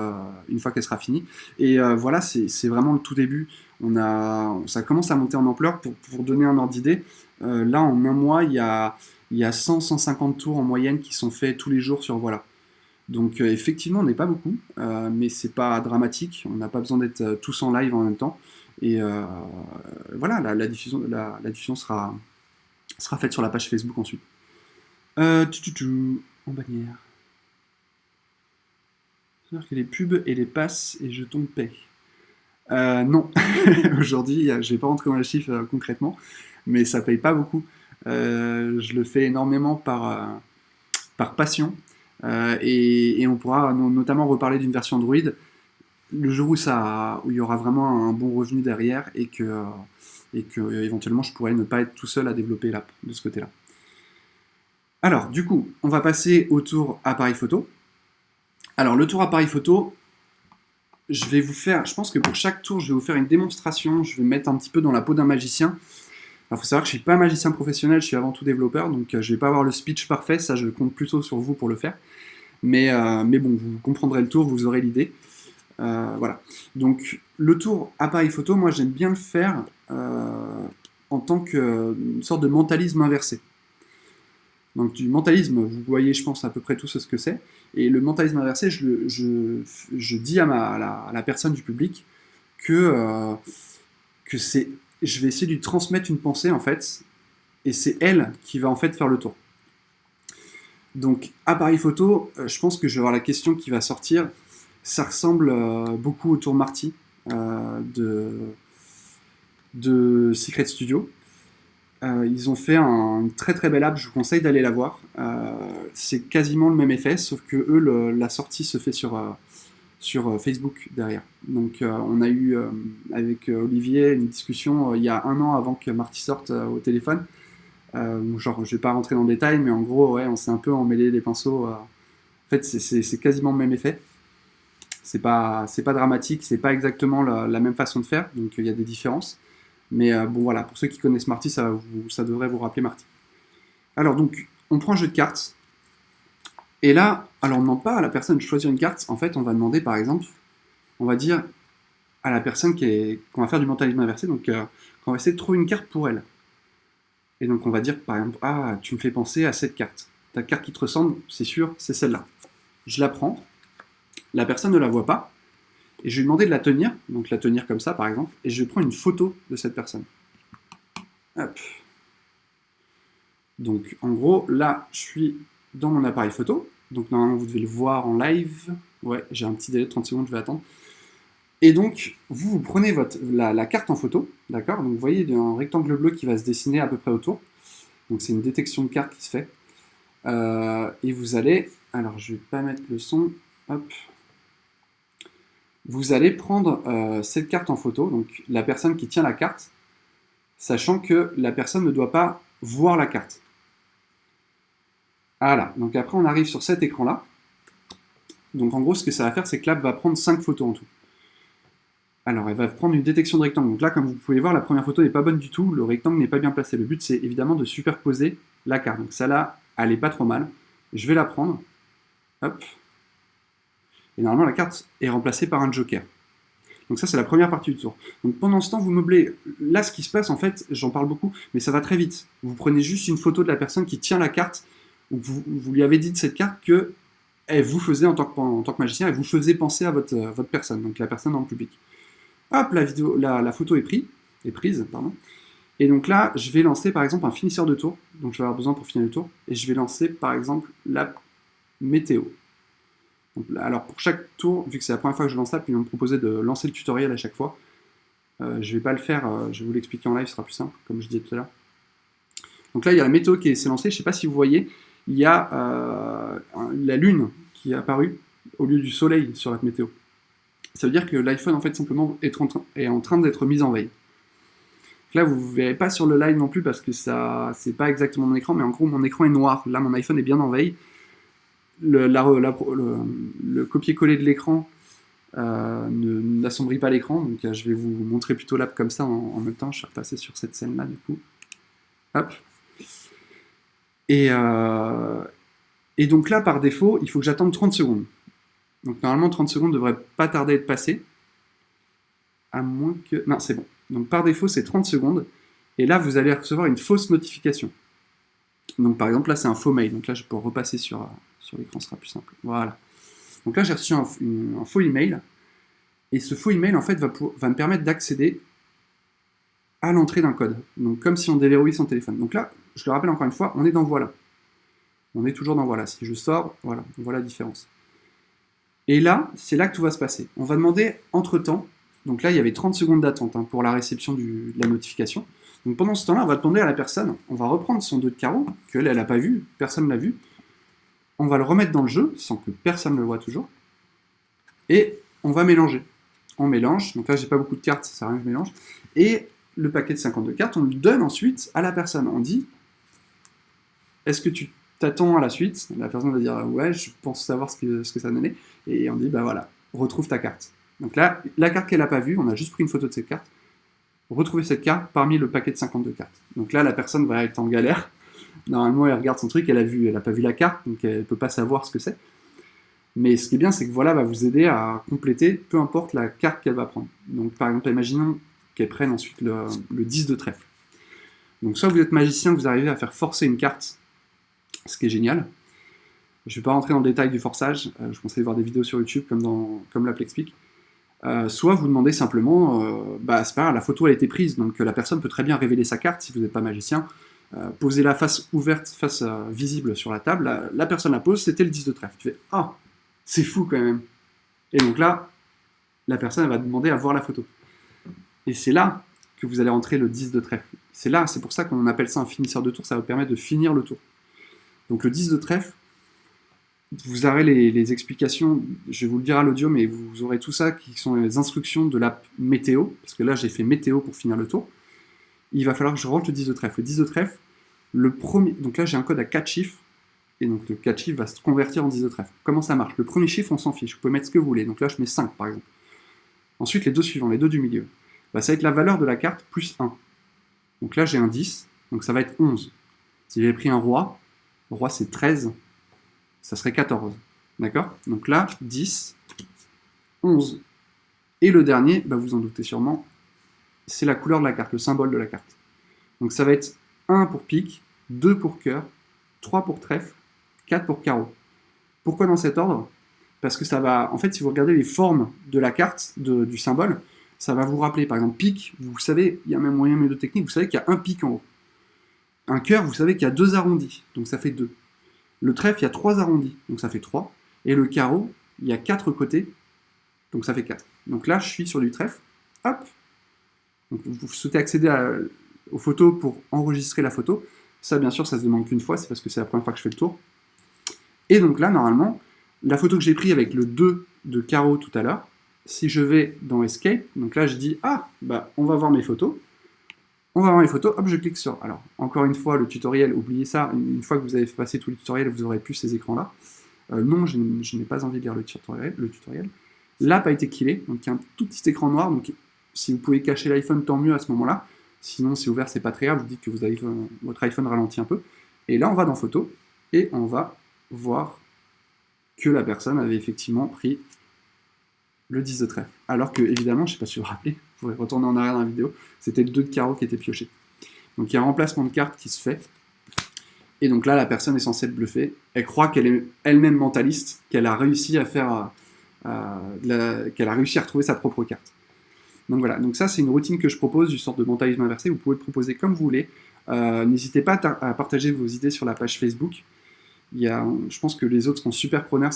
une fois qu'elle sera finie. Et voilà, c'est vraiment le tout début. Ça commence à monter en ampleur. Pour donner un ordre d'idée, là, en un mois, il y a 100-150 tours en moyenne qui sont faits tous les jours sur Voilà. Donc effectivement, on n'est pas beaucoup, mais c'est pas dramatique. On n'a pas besoin d'être tous en live en même temps. Et voilà, la diffusion sera faite sur la page Facebook ensuite. En bannière. C'est-à-dire que les pubs et les passes et jetons paient. Non, aujourd'hui, je vais pas rentrer dans les chiffres concrètement, mais ça paye pas beaucoup. Je le fais énormément par passion, et on pourra notamment reparler d'une version Android le jour où il y aura vraiment un bon revenu derrière et que éventuellement je pourrais ne pas être tout seul à développer l'app de ce côté-là. Alors, du coup, on va passer au tour appareil photo. Alors, le tour appareil photo, je pense que pour chaque tour, je vais vous faire une démonstration. Je vais me mettre un petit peu dans la peau d'un magicien. Alors, il faut savoir que je ne suis pas magicien professionnel, je suis avant tout développeur, donc je ne vais pas avoir le speech parfait, ça je compte plutôt sur vous pour le faire. Mais bon, vous comprendrez le tour, vous aurez l'idée. Voilà. Donc, le tour appareil photo, moi j'aime bien le faire en tant qu'une sorte de mentalisme inversé. Donc du mentalisme, vous voyez, je pense, à peu près tous ce que c'est. Et le mentalisme inversé, je dis à la personne du public que je vais essayer de lui transmettre une pensée, en fait, et c'est elle qui va, en fait, faire le tour. Donc, appareil photo, je pense que je vais avoir la question qui va sortir. Ça ressemble beaucoup au tour Marty de Secret Studio. Ils ont fait une très très belle app, je vous conseille d'aller la voir. C'est quasiment le même effet, sauf que eux, la sortie se fait sur sur Facebook derrière. Donc on a eu avec Olivier une discussion il y a 1 an avant que Marty sorte au téléphone. Genre, je vais pas rentrer dans le détail, mais en gros, ouais, on s'est un peu emmêlé les pinceaux. En fait, c'est quasiment le même effet. C'est pas dramatique, c'est pas exactement la même façon de faire, donc il y a des différences. Mais bon, voilà, pour ceux qui connaissent Marty, ça devrait vous rappeler Marty. Alors, donc, on prend un jeu de cartes. Et là, alors on ne demande pas à la personne de choisir une carte. En fait, on va demander, par exemple, on va dire à la personne qu'on va faire du mentalisme inversé, donc qu'on va essayer de trouver une carte pour elle. Et donc on va dire par exemple, ah, tu me fais penser à cette carte. Ta carte qui te ressemble, c'est sûr, c'est celle-là. Je la prends, la personne ne la voit pas, et je vais lui demander de la tenir, donc la tenir comme ça par exemple, et je vais prendre une photo de cette personne. Hop. Donc en gros, là, je suis dans mon appareil photo, donc normalement vous devez le voir en live. Ouais, j'ai un petit délai de 30 secondes, je vais attendre. Et donc, vous prenez la carte en photo, d'accord? Donc, vous voyez, il y a un rectangle bleu qui va se dessiner à peu près autour. Donc, c'est une détection de carte qui se fait. Et vous allez... Alors, je ne vais pas mettre le son. Hop. Vous allez prendre cette carte en photo, donc la personne qui tient la carte, sachant que la personne ne doit pas voir la carte. Voilà. Donc, après, on arrive sur cet écran-là. Donc, en gros, ce que ça va faire, c'est que l'app va prendre 5 photos en tout. Alors, elle va prendre une détection de rectangle. Donc là, comme vous pouvez voir, la première photo n'est pas bonne du tout. Le rectangle n'est pas bien placé. Le but, c'est évidemment de superposer la carte. Donc celle-là, elle n'est pas trop mal. Je vais la prendre. Hop. Et normalement, la carte est remplacée par un joker. Donc ça, c'est la première partie du tour. Donc pendant ce temps, vous meublez. Là, ce qui se passe, en fait, j'en parle beaucoup, mais ça va très vite. Vous prenez juste une photo de la personne qui tient la carte, où vous lui avez dit de cette carte que elle vous faisait, en tant que magicien, elle vous faisait penser à votre personne, donc la personne dans le public. Hop, la photo est prise. Et donc là, je vais lancer par exemple un finisseur de tour. Donc je vais avoir besoin pour finir le tour. Et je vais lancer par exemple l'app météo. Donc, alors pour chaque tour, vu que c'est la première fois que je lance l'app, ils vont me proposer de lancer le tutoriel à chaque fois. Je ne vais pas le faire, je vais vous l'expliquer en live, ce sera plus simple, comme je disais tout à l'heure. Donc là, il y a la météo qui s'est lancée. Je ne sais pas si vous voyez, il y a la lune qui est apparue au lieu du soleil sur l'app météo. Ça veut dire que l'iPhone, en fait, simplement est en train d'être mis en veille. Là, vous ne verrez pas sur le live non plus parce que ça, c'est pas exactement mon écran, mais en gros, mon écran est noir. Là, mon iPhone est bien en veille. Le copier-coller de l'écran n'assombrit pas l'écran. Donc, je vais vous montrer plutôt l'app comme ça en même temps. Je vais repasser sur cette scène-là, du coup. Hop. Et donc là, par défaut, il faut que j'attende 30 secondes. Donc normalement 30 secondes ne devrait pas tarder à être passé. À moins que... Non, c'est bon. Donc par défaut, c'est 30 secondes. Et là, vous allez recevoir une fausse notification. Donc par exemple, là, c'est un faux mail. Donc là, je peux repasser sur l'écran, ce sera plus simple. Voilà. Donc là, j'ai reçu un faux email. Et ce faux email, en fait, va me permettre d'accéder à l'entrée d'un code. Donc comme si on déverrouillait son téléphone. Donc là, je le rappelle encore une fois, on est dans Voilà. On est toujours dans Voilà. Si je sors, voilà, on voit la différence. Et là, c'est là que tout va se passer. On va demander entre-temps, donc là il y avait 30 secondes d'attente pour la réception de la notification. Donc pendant ce temps-là, on va demander à la personne, on va reprendre son 2 de carreau, qu'elle n'a pas vu, personne ne l'a vu. On va le remettre dans le jeu, sans que personne ne le voit toujours. Et on va mélanger. On mélange, donc là j'ai pas beaucoup de cartes, ça sert à rien que je mélange. Et le paquet de 52 cartes, on le donne ensuite à la personne. On dit, est-ce que tu t'attends à la suite? La personne va dire, ouais, je pense savoir ce que ça donnait. Et on dit, bah voilà, retrouve ta carte. Donc là, la carte qu'elle n'a pas vue, on a juste pris une photo de cette carte. Retrouver cette carte parmi le paquet de 52 cartes. Donc là, la personne va être en galère. Normalement, elle regarde son truc, elle n'a pas vu la carte, donc elle ne peut pas savoir ce que c'est. Mais ce qui est bien, c'est que Voilà va vous aider à compléter, peu importe la carte qu'elle va prendre. Donc par exemple, imaginons qu'elle prenne ensuite le 10 de trèfle. Donc soit vous êtes magicien, vous arrivez à faire forcer une carte, ce qui est génial. Je ne vais pas rentrer dans le détail du forçage, je conseille de voir des vidéos sur YouTube comme l'app l'explique. Soit vous demandez simplement, c'est pas grave, la photo a été prise, donc la personne peut très bien révéler sa carte si vous n'êtes pas magicien. Posez-la face ouverte, face visible sur la table, la personne la pose, c'était le 10 de trèfle. Tu fais, ah, c'est fou quand même. Et donc là, la personne elle va demander à voir la photo. Et c'est là que vous allez rentrer le 10 de trèfle. C'est pour ça qu'on appelle ça un finisseur de tour, ça va vous permettre de finir le tour. Donc le 10 de trèfle, vous aurez les explications, je vais vous le dire à l'audio, mais vous aurez tout ça qui sont les instructions de l'app météo, parce que là j'ai fait météo pour finir le tour. Il va falloir que je rentre le 10 de trèfle. Le 10 de trèfle, le premier, donc là j'ai un code à 4 chiffres, et donc le 4 chiffres va se convertir en 10 de trèfle. Comment ça marche? Le premier chiffre, on s'en fiche, vous pouvez mettre ce que vous voulez, donc là je mets 5 par exemple. Ensuite les deux suivants, les deux du milieu, bah, ça va être la valeur de la carte plus 1. Donc là j'ai un 10, donc ça va être 11. Si j'avais pris un roi c'est 13, ça serait 14. D'accord? Donc là, 10, 11. Et le dernier, bah vous en doutez sûrement, c'est la couleur de la carte, le symbole de la carte. Donc ça va être 1 pour pique, 2 pour cœur, 3 pour trèfle, 4 pour carreau. Pourquoi dans cet ordre? Parce que ça va, en fait, si vous regardez les formes de la carte, du symbole, ça va vous rappeler, par exemple, pique, vous savez, il y a même moyen de technique, vous savez qu'il y a un pique en haut. Un cœur, vous savez qu'il y a 2 arrondis, donc ça fait 2. Le trèfle, il y a 3 arrondis, donc ça fait 3. Et le carreau, il y a 4 côtés, donc ça fait 4. Donc là, je suis sur du trèfle, hop. Donc vous souhaitez accéder aux photos pour enregistrer la photo. Ça, bien sûr, ça se demande qu'une fois, c'est parce que c'est la première fois que je fais le tour. Et donc là, normalement, la photo que j'ai prise avec le 2 de carreau tout à l'heure, si je vais dans Escape, donc là je dis, ah, bah on va voir mes photos. On va voir les photos, hop, je clique sur. Alors, encore une fois, le tutoriel, oubliez ça, une fois que vous avez passé tout le tutoriel, vous aurez plus ces écrans-là. Non, je n'ai pas envie de lire le tutoriel. L'app a été killée, donc il y a un tout petit écran noir, donc si vous pouvez cacher l'iPhone, tant mieux à ce moment-là. Sinon, c'est ouvert, c'est pas très grave, vous dites que votre iPhone ralentit un peu. Et là, on va dans Photos, et on va voir que la personne avait effectivement pris le 10 de trèfle. Alors que, évidemment, je ne sais pas si vous vous rappelez, vous pourrez retourner en arrière dans la vidéo, c'était le 2 de carreau qui était pioché. Donc il y a un remplacement de carte qui se fait, et donc là, la personne est censée être bluffée. Elle croit qu'elle est elle-même mentaliste, qu'elle a réussi à faire, qu'elle a réussi à retrouver sa propre carte. Donc voilà, donc ça c'est une routine que je propose, une sorte de mentalisme inversé, vous pouvez le proposer comme vous voulez. N'hésitez pas à partager vos idées sur la page Facebook. Je pense que les autres seront super preneurs.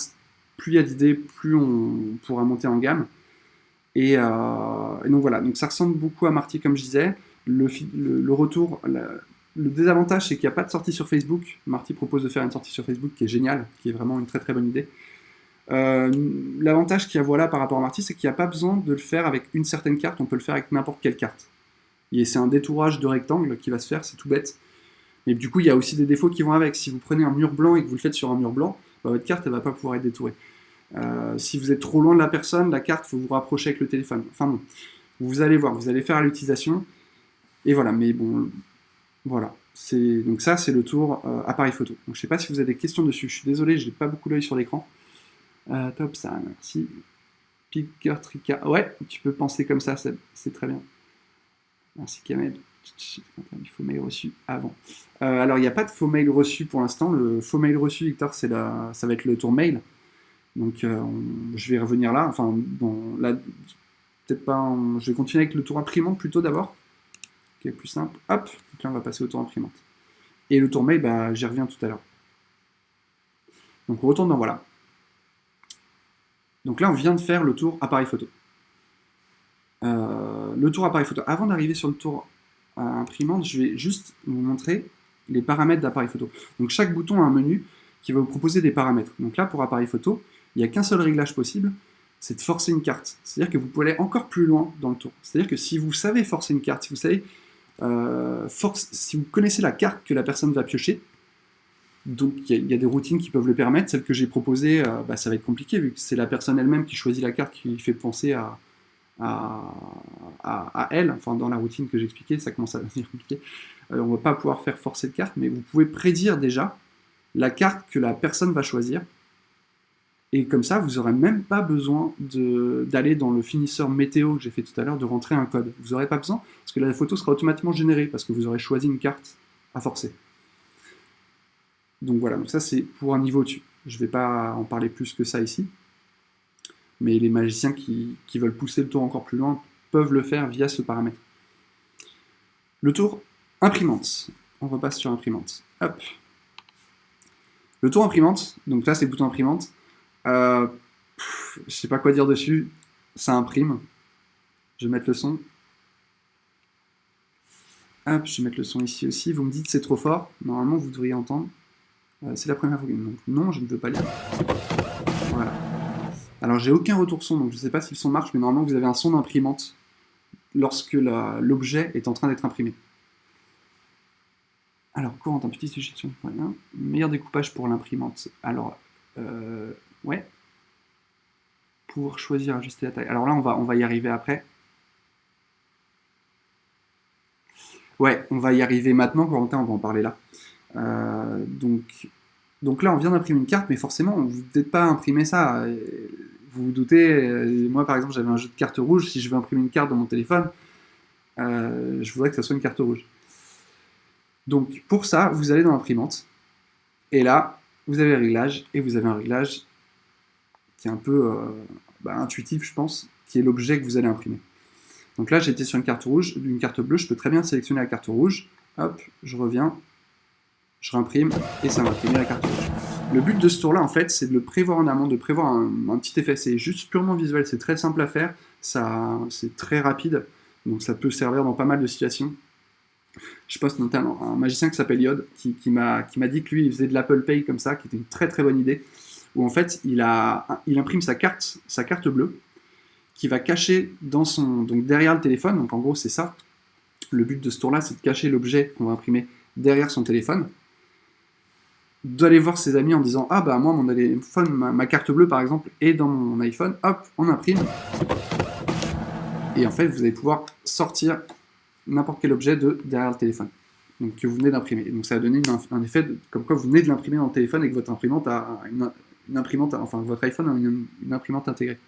Plus il y a d'idées, plus on pourra monter en gamme. Et donc voilà, donc ça ressemble beaucoup à Marty comme je disais. Le retour, le désavantage c'est qu'il n'y a pas de sortie sur Facebook. Marty propose de faire une sortie sur Facebook qui est géniale, qui est vraiment une très très bonne idée. L'avantage qu'il y a voilà par rapport à Marty, c'est qu'il n'y a pas besoin de le faire avec une certaine carte, on peut le faire avec n'importe quelle carte. Et c'est un détourage de rectangle qui va se faire, c'est tout bête. Mais du coup, il y a aussi des défauts qui vont avec. Si vous prenez un mur blanc et que vous le faites sur un mur blanc, bah, votre carte, elle ne va pas pouvoir être détourée. Si vous êtes trop loin de la personne, la carte, il faut vous rapprocher avec le téléphone. Enfin bon, vous allez voir, vous allez faire à l'utilisation. Et voilà, mais bon, voilà. Donc ça, c'est le tour appareil photo. Donc, je ne sais pas si vous avez des questions dessus. Je suis désolé, je n'ai pas beaucoup l'œil sur l'écran. Top, ça, merci. Picker, Trika. Ouais, tu peux penser comme ça, c'est très bien. Merci Kamel. Il faut mail reçu avant. Alors, il n'y a pas de faux mail reçu pour l'instant. Le faux mail reçu, Victor, ça va être le tour mail. Donc, je vais revenir là. Enfin, bon, là, peut-être pas. Je vais continuer avec le tour imprimante plutôt d'abord, qui est plus simple. Hop, donc là, on va passer au tour imprimante. Et le tour mail, bah, j'y reviens tout à l'heure. Donc, on retourne dans voilà. Donc là, on vient de faire le tour appareil photo. Le tour appareil photo. Avant d'arriver sur le tour imprimante, je vais juste vous montrer les paramètres d'appareil photo. Donc chaque bouton a un menu qui va vous proposer des paramètres. Donc là, pour appareil photo, il n'y a qu'un seul réglage possible, c'est de forcer une carte. C'est-à-dire que vous pouvez aller encore plus loin dans le tour. C'est-à-dire que si vous savez forcer une carte, si vous savez si vous connaissez la carte que la personne va piocher, donc il y a des routines qui peuvent le permettre. Celle que j'ai proposée, bah, ça va être compliqué vu que c'est la personne elle-même qui choisit la carte qui fait penser à elle. Enfin, dans la routine que j'expliquais, ça commence à devenir compliqué. On ne va pas pouvoir faire forcer de carte, mais vous pouvez prédire déjà la carte que la personne va choisir. Et comme ça, vous n'aurez même pas besoin d'aller dans le finisseur météo que j'ai fait tout à l'heure, de rentrer un code. Vous n'aurez pas besoin, parce que la photo sera automatiquement générée, parce que vous aurez choisi une carte à forcer. Donc voilà, donc ça c'est pour un niveau au-dessus. Je ne vais pas en parler plus que ça ici. Mais les magiciens qui veulent pousser le tour encore plus loin peuvent le faire via ce paramètre. Le tour imprimante. On repasse sur imprimante. Hop. Le tour imprimante, donc là c'est le bouton imprimante. Je sais pas quoi dire dessus. Ça imprime. Je vais mettre le son. Hop, je vais mettre le son ici aussi. Vous me dites c'est trop fort. Normalement vous devriez entendre. C'est la première fois. Donc non, je ne veux pas lire. Voilà. Alors j'ai aucun retour son, donc je ne sais pas si le son marche, mais normalement vous avez un son d'imprimante lorsque l'objet est en train d'être imprimé. Alors, Corentin, petite suggestion, rien. Meilleur découpage pour l'imprimante. Alors, ouais. Pour choisir, ajuster la taille. Alors là, on va y arriver après. Ouais, on va y arriver maintenant, Corentin, on va en parler là. Donc là, on vient d'imprimer une carte, mais forcément, vous ne peut-être pas imprimer ça. Vous vous doutez, moi par exemple, j'avais un jeu de cartes rouges. Si je veux imprimer une carte dans mon téléphone, je voudrais que ça soit une carte rouge. Donc pour ça, vous allez dans l'imprimante, et là, vous avez le réglage, et vous avez un réglage qui est un peu intuitif, je pense, qui est l'objet que vous allez imprimer. Donc là, j'étais sur une carte rouge, une carte bleue, je peux très bien sélectionner la carte rouge, hop, je reviens, je réimprime, et ça va imprimer la carte rouge. Le but de ce tour-là, en fait, c'est de le prévoir en amont, de prévoir un petit effet. C'est juste purement visuel, c'est très simple à faire, c'est très rapide, donc ça peut servir dans pas mal de situations. Je poste notamment un magicien qui s'appelle Yod, qui m'a dit que lui, il faisait de l'Apple Pay comme ça, qui était une très très bonne idée, où en fait, il imprime sa carte bleue, qui va cacher donc derrière le téléphone, donc en gros, c'est ça. Le but de ce tour-là, c'est de cacher l'objet qu'on va imprimer derrière son téléphone, d'aller voir ses amis en disant « Ah bah moi, mon téléphone, ma carte bleue par exemple, est dans mon iPhone, hop, on imprime. » Et en fait, vous allez pouvoir sortir n'importe quel objet de derrière le téléphone, donc que vous venez d'imprimer. Donc ça va donner un effet comme quoi vous venez de l'imprimer dans le téléphone et que votre imprimante a une imprimante, enfin votre iPhone a une imprimante intégrée.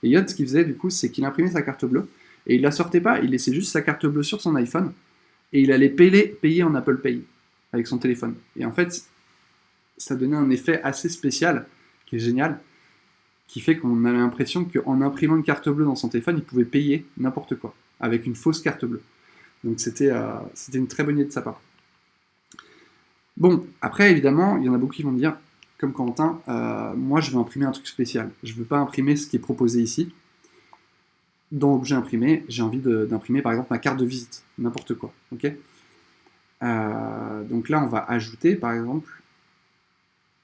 Et Yod, ce qu'il faisait du coup, c'est qu'il imprimait sa carte bleue et il la sortait pas, il laissait juste sa carte bleue sur son iPhone et il allait payer en Apple Pay avec son téléphone. Et en fait, ça donnait un effet assez spécial, qui est génial, qui fait qu'on avait l'impression qu'en imprimant une carte bleue dans son téléphone, il pouvait payer n'importe quoi, avec une fausse carte bleue. Donc c'était une très bonne idée de sa part. Bon, après évidemment, il y en a beaucoup qui vont me dire, comme Corentin, moi je veux imprimer un truc spécial. Je ne veux pas imprimer ce qui est proposé ici. Dans l'objet imprimé, j'ai envie d'imprimer par exemple ma carte de visite, n'importe quoi. Okay, donc là, on va ajouter, par exemple,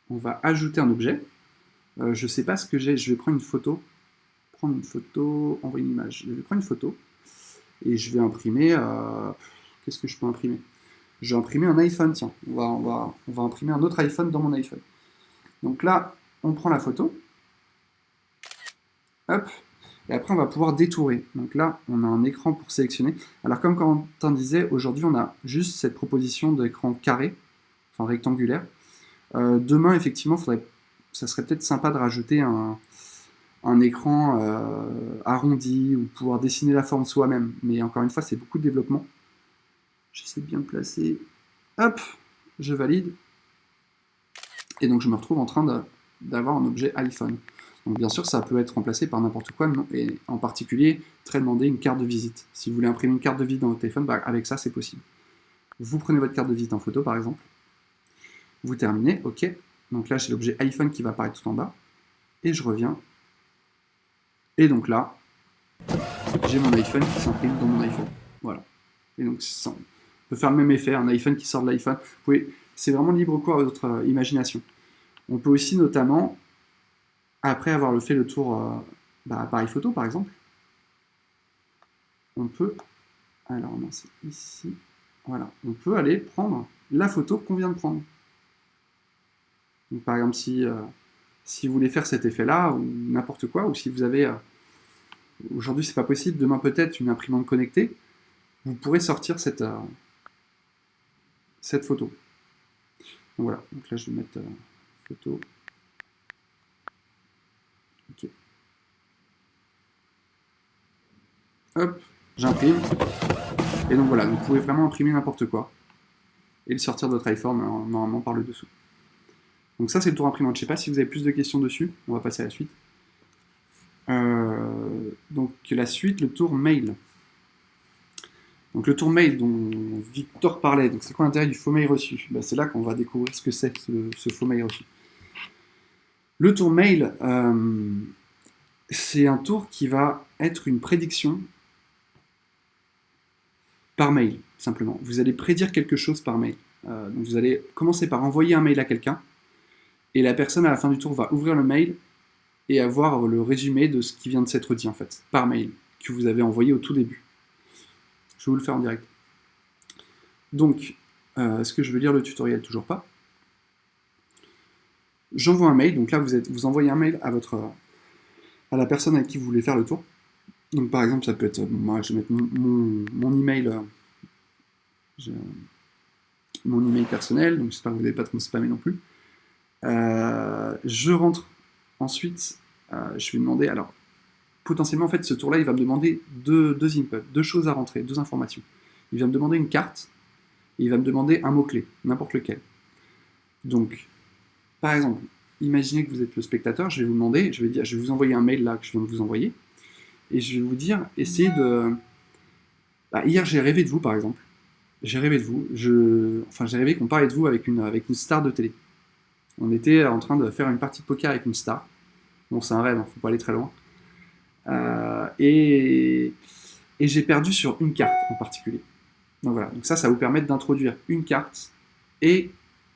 on va ajouter un objet. Je ne sais pas ce que j'ai, je vais prendre une photo, envoyer une image. Je vais prendre une photo et je vais imprimer. Qu'est-ce que je peux imprimer? Je vais imprimer un iPhone, tiens. On va imprimer un autre iPhone dans mon iPhone. Donc là, on prend la photo. Hop. Et après, on va pouvoir détourer. Donc là, on a un écran pour sélectionner. Alors, comme Quentin disait, aujourd'hui, on a juste cette proposition d'écran carré, enfin rectangulaire. Demain, effectivement, ça serait peut-être sympa de rajouter un écran arrondi ou pouvoir dessiner la forme soi-même. Mais encore une fois, c'est beaucoup de développement. J'essaie de bien le placer. Hop, je valide. Et donc, je me retrouve en train d'avoir un objet iPhone. Donc bien sûr, ça peut être remplacé par n'importe quoi, et en particulier, très demandé, une carte de visite. Si vous voulez imprimer une carte de visite dans votre téléphone, avec ça, c'est possible. Vous prenez votre carte de visite en photo, par exemple. Vous terminez, OK. Donc là, j'ai l'objet iPhone qui va apparaître tout en bas. Et je reviens. Et donc là, j'ai mon iPhone qui s'imprime dans mon iPhone. Voilà. Et donc, on peut faire le même effet, un iPhone qui sort de l'iPhone. C'est vraiment libre cours à votre imagination. On peut aussi, notamment, après avoir fait le tour appareil photo, par exemple, on peut, alors non, c'est ici, voilà, on peut aller prendre la photo qu'on vient de prendre. Donc, par exemple, si vous voulez faire cet effet-là, ou n'importe quoi, ou si vous avez, aujourd'hui c'est pas possible, demain peut-être une imprimante connectée, vous pourrez sortir cette photo. Donc voilà, donc là je vais mettre photo. Ok. Hop, j'imprime. Et donc voilà, vous pouvez vraiment imprimer n'importe quoi. Et le sortir de votre iPhone normalement par le dessous. Donc ça c'est le tour imprimante. Je ne sais pas si vous avez plus de questions dessus. On va passer à la suite. Donc la suite, le tour mail. Donc le tour mail dont Victor parlait. Donc c'est quoi l'intérêt du faux mail reçu? C'est là qu'on va découvrir ce que c'est ce faux mail reçu. Le tour mail, c'est un tour qui va être une prédiction par mail, simplement. Vous allez prédire quelque chose par mail. Donc vous allez commencer par envoyer un mail à quelqu'un, et la personne à la fin du tour va ouvrir le mail et avoir le résumé de ce qui vient de s'être dit en fait, par mail, que vous avez envoyé au tout début. Je vais vous le faire en direct. Donc, est-ce que je veux lire le tutoriel? Toujours pas. J'envoie un mail, donc là vous envoyez un mail à la personne avec qui vous voulez faire le tour. Donc par exemple, ça peut être, moi je vais mettre mon email, mon email personnel, donc j'espère que vous n'avez pas trop spammé non plus. Je rentre ensuite, je vais demander, alors potentiellement en fait ce tour-là il va me demander deux inputs, deux choses à rentrer, deux informations. Il va me demander une carte, et il va me demander un mot-clé, n'importe lequel. Donc, par exemple, imaginez que vous êtes le spectateur, je vais vous demander, je vais vous envoyer un mail là que je viens de vous envoyer, et je vais vous dire, essayez de... hier j'ai rêvé de vous par exemple, j'ai rêvé de vous, j'ai rêvé qu'on parlait de vous avec une star de télé. On était en train de faire une partie de poker avec une star. Bon, c'est un rêve, faut pas aller très loin. Et j'ai perdu sur une carte en particulier. Donc voilà, donc ça vous permet d'introduire une carte et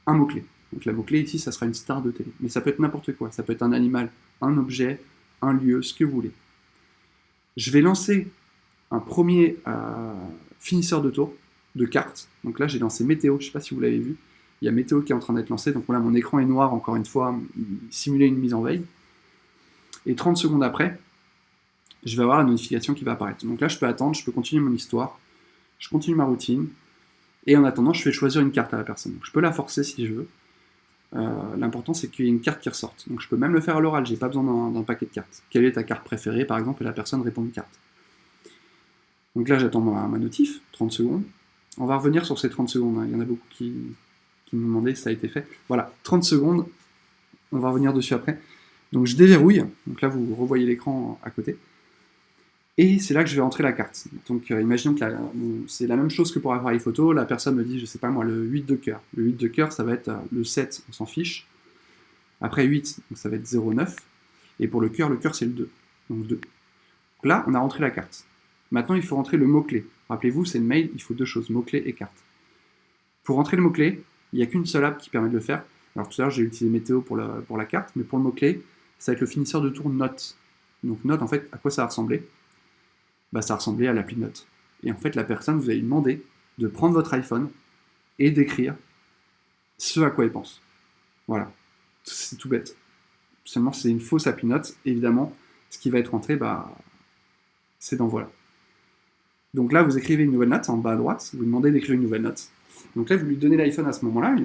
un mot-clé. Donc la mot-clé ici, ça sera une star de télé. Mais ça peut être n'importe quoi, ça peut être un animal, un objet, un lieu, ce que vous voulez. Je vais lancer un premier finisseur de tour de cartes. Donc là, j'ai lancé Météo, je ne sais pas si vous l'avez vu. Il y a Météo qui est en train d'être lancé, donc voilà, mon écran est noir, encore une fois, simuler une mise en veille. Et 30 secondes après, je vais avoir la notification qui va apparaître. Donc là, je peux attendre, je peux continuer mon histoire, je continue ma routine, et en attendant, je fais choisir une carte à la personne. Donc je peux la forcer si je veux. L'important, c'est qu'il y ait une carte qui ressorte. Donc je peux même le faire à l'oral, j'ai pas besoin d'un paquet de cartes. Quelle est ta carte préférée, par exemple, et la personne répond une carte. Donc là, j'attends ma notif, 30 secondes. On va revenir sur ces 30 secondes, hein. Il y en a beaucoup qui me demandaient si ça a été fait. Voilà, 30 secondes, on va revenir dessus après. Donc je déverrouille, donc là vous revoyez l'écran à côté, et c'est là que je vais entrer la carte. Donc imaginons que c'est la même chose que pour appareil photo, la personne me dit, je sais pas moi, le 8 de cœur. Le 8 de cœur, ça va être le 7, on s'en fiche. Après 8, donc ça va être 0,9, et pour le cœur c'est le 2. Donc 2. Donc là, on a rentré la carte. Maintenant, il faut rentrer le mot-clé. Rappelez-vous, c'est une mail, il faut deux choses, mot-clé et carte. Pour rentrer le mot-clé, il n'y a qu'une seule app qui permet de le faire. Alors tout à l'heure, j'ai utilisé Météo pour la carte, mais pour le mot-clé, ça va être le finisseur de tour Note. Donc Note, en fait, à quoi ça va ressembler? Ça va ressembler à l'appli Note. Et en fait, la personne, vous allez lui demander de prendre votre iPhone et d'écrire ce à quoi elle pense. Voilà. C'est tout bête. Seulement, c'est une fausse appli Note. Évidemment, ce qui va être rentré, c'est dans voilà. Donc là, vous écrivez une nouvelle note en bas à droite, vous demandez d'écrire une nouvelle note. Donc là, vous lui donnez l'iPhone à ce moment-là,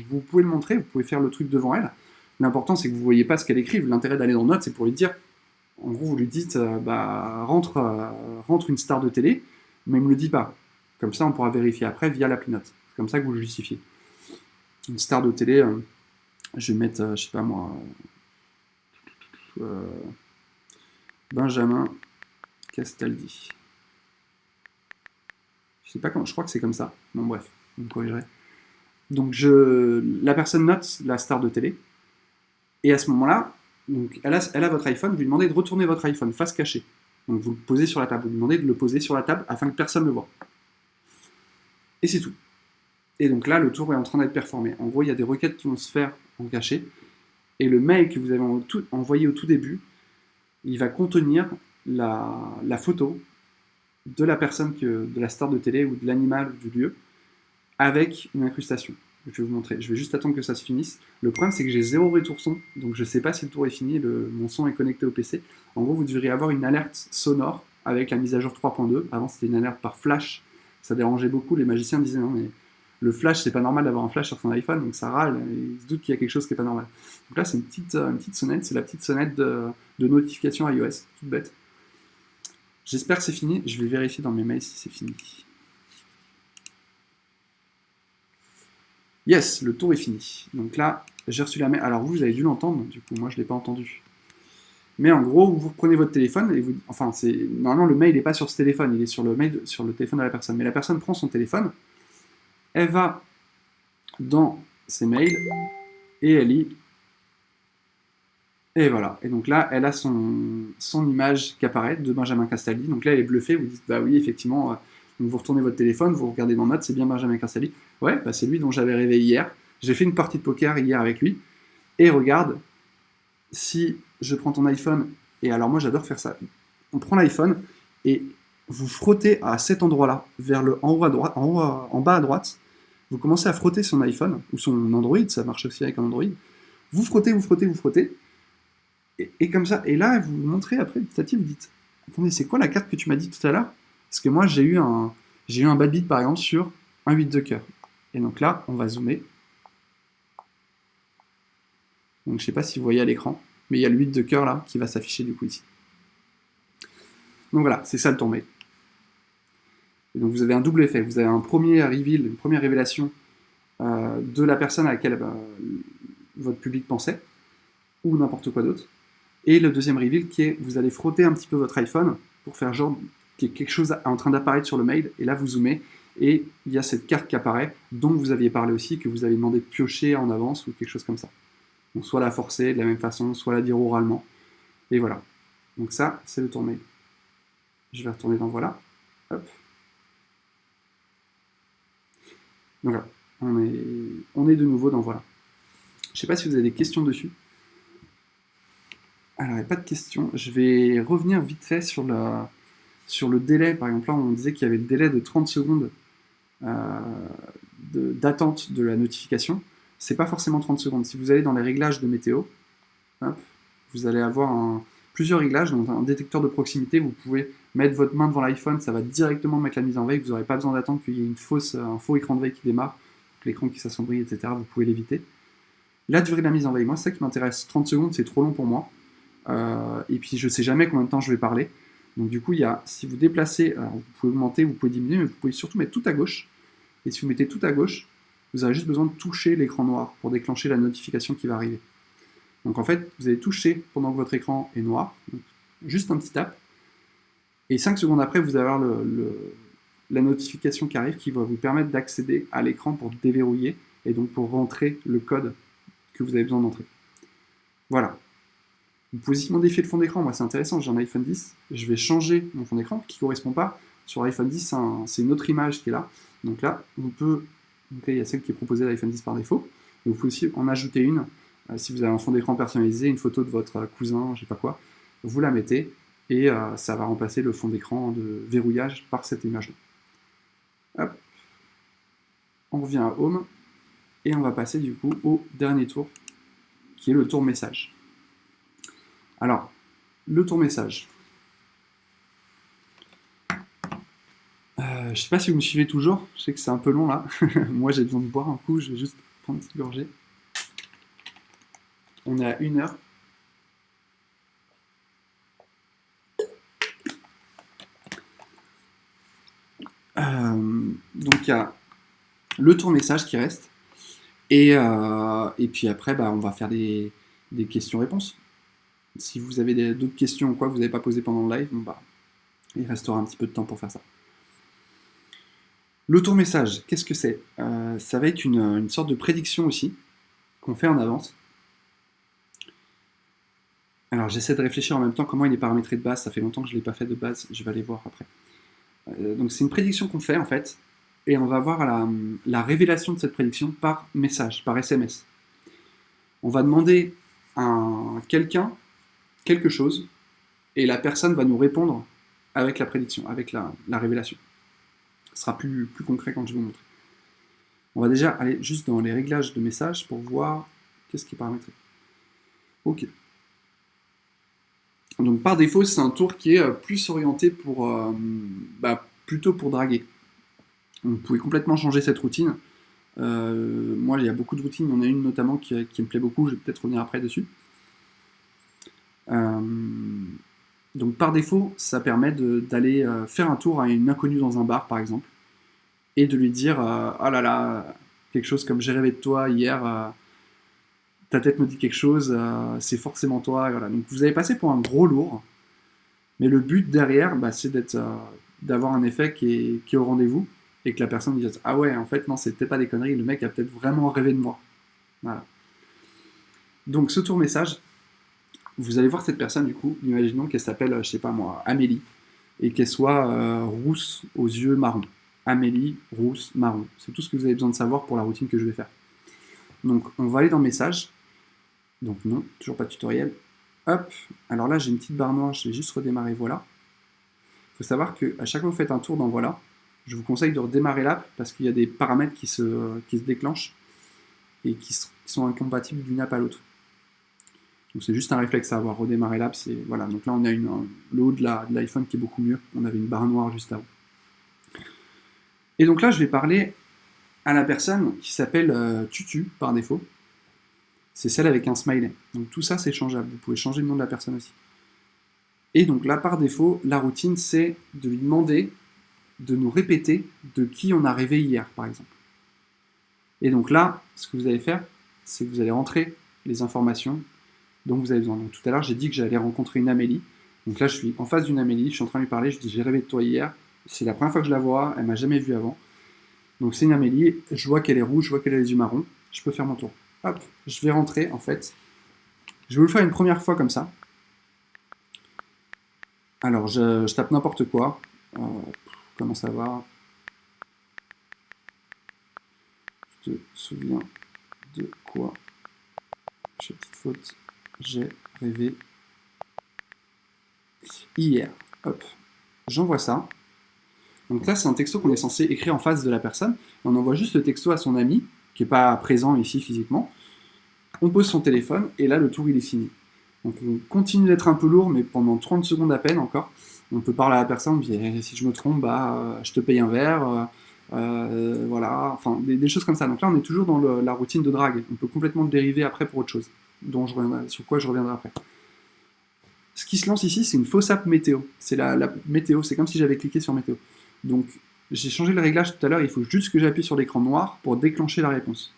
vous pouvez le montrer, vous pouvez faire le truc devant elle. L'important, c'est que vous ne voyez pas ce qu'elle écrit. L'intérêt d'aller dans Notes, c'est pour lui dire, en gros, vous lui dites, rentre une star de télé, mais il ne me le dit pas. Comme ça, on pourra vérifier après via l'appli Notes. C'est comme ça que vous le justifiez. Une star de télé, je vais mettre, je sais pas moi, Benjamin Castaldi. Je sais pas comment, je crois que c'est comme ça. Bon, bref, vous me corrigerez. Donc, la personne note la star de télé, et à ce moment-là, donc, elle a votre iPhone, vous lui demandez de retourner votre iPhone face cachée. Donc, vous le posez sur la table, vous lui demandez de le poser sur la table afin que personne ne le voit. Et c'est tout. Et donc là, le tour est en train d'être performé. En gros, il y a des requêtes qui vont se faire en cachée, et le mail que vous avez envoyé au tout début, il va contenir la photo de la personne, de la star de télé ou de l'animal ou du lieu, avec une incrustation. Je vais vous montrer. Je vais juste attendre que ça se finisse. Le problème, c'est que j'ai 0 retour son, donc je ne sais pas si le tour est fini, mon son est connecté au PC. En gros, vous devriez avoir une alerte sonore avec la mise à jour 3.2. Avant, c'était une alerte par flash. Ça dérangeait beaucoup. Les magiciens disaient non, mais le flash, c'est pas normal d'avoir un flash sur son iPhone, donc ça râle. Ils se doutent qu'il y a quelque chose qui n'est pas normal. Donc là, c'est une petite sonnette. C'est la petite sonnette de notification iOS, toute bête. J'espère que c'est fini. Je vais vérifier dans mes mails si c'est fini. Yes, le tour est fini. Donc là, j'ai reçu la mail. Alors vous avez dû l'entendre, du coup, moi je ne l'ai pas entendu. Mais en gros, vous reprenez votre téléphone et vous... Enfin, normalement, le mail n'est pas sur ce téléphone, il est sur le téléphone de la personne. Mais la personne prend son téléphone, elle va dans ses mails et elle lit. Et voilà. Et donc là, elle a son image qui apparaît de Benjamin Castaldi. Donc là, elle est bluffée. Vous dites, bah oui, effectivement, Donc vous retournez votre téléphone, vous regardez dans Notes, c'est bien Benjamin Carsali. Ouais, bah c'est lui dont j'avais rêvé hier. J'ai fait une partie de poker hier avec lui. Et regarde, si je prends ton iPhone, et alors moi j'adore faire ça, on prend l'iPhone et vous frottez à cet endroit-là, vers le en haut à droite, en bas à droite, vous commencez à frotter son iPhone, ou son Android, ça marche aussi avec un Android, vous frottez, et comme ça, et là vous montrez après petit à petit, vous dites, attendez, c'est quoi la carte que tu m'as dit tout à l'heure? Parce que moi j'ai eu un bad beat par exemple sur un 8 de cœur. Et donc là, on va zoomer. Donc je sais pas si vous voyez à l'écran, mais il y a le 8 de cœur là qui va s'afficher du coup ici. Donc voilà, c'est ça le tourné. Et donc vous avez un double effet. Vous avez un premier reveal, une première révélation de la personne à laquelle votre public pensait, ou n'importe quoi d'autre. Et le deuxième reveal qui est, vous allez frotter un petit peu votre iPhone pour faire genre qu'il y a quelque chose en train d'apparaître sur le mail, et là vous zoomez, et il y a cette carte qui apparaît, dont vous aviez parlé aussi, que vous avez demandé de piocher en avance, ou quelque chose comme ça. Donc soit la forcer de la même façon, soit la dire oralement. Et voilà. Donc ça, c'est le tourné. Je vais retourner dans voilà. Hop. Donc voilà. On est de nouveau dans voilà. Je ne sais pas si vous avez des questions dessus. Alors, il n'y a pas de questions. Je vais revenir vite fait sur le délai. Par exemple, là, on disait qu'il y avait le délai de 30 secondes d'attente de la notification. C'est pas forcément 30 secondes. Si vous allez dans les réglages de météo, hop, vous allez avoir plusieurs réglages, donc un détecteur de proximité, vous pouvez mettre votre main devant l'iPhone, ça va directement mettre la mise en veille, vous n'aurez pas besoin d'attendre qu'il y ait un faux écran de veille qui démarre, l'écran qui s'assombrit, etc. Vous pouvez l'éviter. La durée de la mise en veille, moi c'est ça qui m'intéresse, 30 secondes c'est trop long pour moi, et puis je sais jamais combien de temps je vais parler, donc du coup si vous déplacez, alors vous pouvez augmenter, vous pouvez diminuer, mais vous pouvez surtout mettre tout à gauche, et si vous mettez tout à gauche, vous avez juste besoin de toucher l'écran noir pour déclencher la notification qui va arriver. Donc en fait, vous allez toucher pendant que votre écran est noir, donc juste un petit tap, et 5 secondes après, vous allez avoir la notification qui arrive qui va vous permettre d'accéder à l'écran pour déverrouiller, et donc pour rentrer le code que vous avez besoin d'entrer. Voilà. Vous pouvez aussi modifier le fond d'écran, moi c'est intéressant, j'ai un iPhone 10, je vais changer mon fond d'écran qui ne correspond pas. Sur l'iPhone 10, c'est une autre image qui est là, donc là, on peut... Donc là, il y a celle qui est proposée à l'iPhone 10 par défaut. Et vous pouvez aussi en ajouter une. Si vous avez un fond d'écran personnalisé, une photo de votre cousin, je sais pas quoi, vous la mettez et ça va remplacer le fond d'écran de verrouillage par cette image-là. Hop. On revient à Home et on va passer du coup au dernier tour qui est le tour message. Alors, le tour message. Je sais pas si vous me suivez toujours, je sais que c'est un peu long là. Moi j'ai besoin de boire un coup, je vais juste prendre une petite gorgée. On est à 1 heure. Donc il y a le tour message qui reste. Et puis après, on va faire des questions-réponses. Si vous avez d'autres questions ou quoi que vous n'avez pas posées pendant le live, il restera un petit peu de temps pour faire ça. Le tour message, qu'est-ce que c'est? Ça va être une sorte de prédiction aussi, qu'on fait en avance. Alors j'essaie de réfléchir en même temps comment il est paramétré de base, ça fait longtemps que je ne l'ai pas fait de base, je vais aller voir après. Donc c'est une prédiction qu'on fait en fait, et on va voir la révélation de cette prédiction par message, par SMS. On va demander à quelqu'un quelque chose, et la personne va nous répondre avec la prédiction, avec la révélation. Ce sera plus concret quand je vais vous montrer. On va déjà aller juste dans les réglages de messages pour voir qu'est-ce qui est paramétré. Ok. Donc par défaut, c'est un tour qui est plus orienté plutôt pour draguer. Donc, vous pouvez complètement changer cette routine. Moi, il y a beaucoup de routines. Il y en a une notamment qui me plaît beaucoup. Je vais peut-être revenir après dessus. Donc par défaut, ça permet d'aller faire un tour à une inconnue dans un bar, par exemple, et de lui dire oh là là, quelque chose comme j'ai rêvé de toi hier, ta tête me dit quelque chose, c'est forcément toi. Et voilà. Donc vous avez passé pour un gros lourd, mais le but derrière, c'est d'avoir un effet qui est au rendez-vous, et que la personne dise ah ouais, en fait non, c'était pas des conneries, le mec a peut-être vraiment rêvé de moi. Voilà. Donc ce tour message, vous allez voir cette personne du coup, imaginons qu'elle s'appelle, je sais pas moi, Amélie, et qu'elle soit rousse aux yeux marrons. Amélie, rousse, marron. C'est tout ce que vous avez besoin de savoir pour la routine que je vais faire. Donc, on va aller dans Messages. Donc non, toujours pas de tutoriel. Hop, alors là, j'ai une petite barre noire, je vais juste redémarrer Voilà. Il faut savoir qu'à chaque fois que vous faites un tour dans Voilà, je vous conseille de redémarrer l'app parce qu'il y a des paramètres qui se déclenchent et qui sont incompatibles d'une app à l'autre. Donc c'est juste un réflexe à avoir, redémarrer l'app, c'est... Voilà, donc là on a le haut de l'iPhone qui est beaucoup mieux, on avait une barre noire juste avant. Et donc là je vais parler à la personne qui s'appelle Tutu par défaut, c'est celle avec un smiley. Donc tout ça c'est changeable, vous pouvez changer le nom de la personne aussi. Et donc là par défaut, la routine c'est de lui demander de nous répéter de qui on a rêvé hier par exemple. Et donc là, ce que vous allez faire, c'est que vous allez rentrer les informations dont vous avez besoin. Donc tout à l'heure, j'ai dit que j'allais rencontrer une Amélie. Donc là, je suis en face d'une Amélie, je suis en train de lui parler, je dis j'ai rêvé de toi hier, c'est la première fois que je la vois, elle m'a jamais vu avant. Donc c'est une Amélie, je vois qu'elle est rouge, je vois qu'elle a les yeux marrons, je peux faire mon tour. Hop, je vais rentrer en fait. Je vais vous le faire une première fois comme ça. Alors je tape n'importe quoi. Comment ça va? Je te souviens de quoi? Petite faute. J'ai rêvé hier. Hop. J'envoie ça. Donc là, c'est un texto qu'on est censé écrire en face de la personne. On envoie juste le texto à son ami, qui n'est pas présent ici physiquement. On pose son téléphone, et là, le tour, il est fini. Donc on continue d'être un peu lourd, mais pendant 30 secondes à peine encore. On peut parler à la personne, puis si je me trompe, je te paye un verre. Voilà, enfin, des choses comme ça. Donc là, on est toujours dans la routine de drague. On peut complètement le dériver après pour autre chose, sur quoi je reviendrai après. Ce qui se lance ici, c'est une fausse app météo. C'est la météo, c'est comme si j'avais cliqué sur météo. Donc, j'ai changé le réglage tout à l'heure, il faut juste que j'appuie sur l'écran noir pour déclencher la réponse.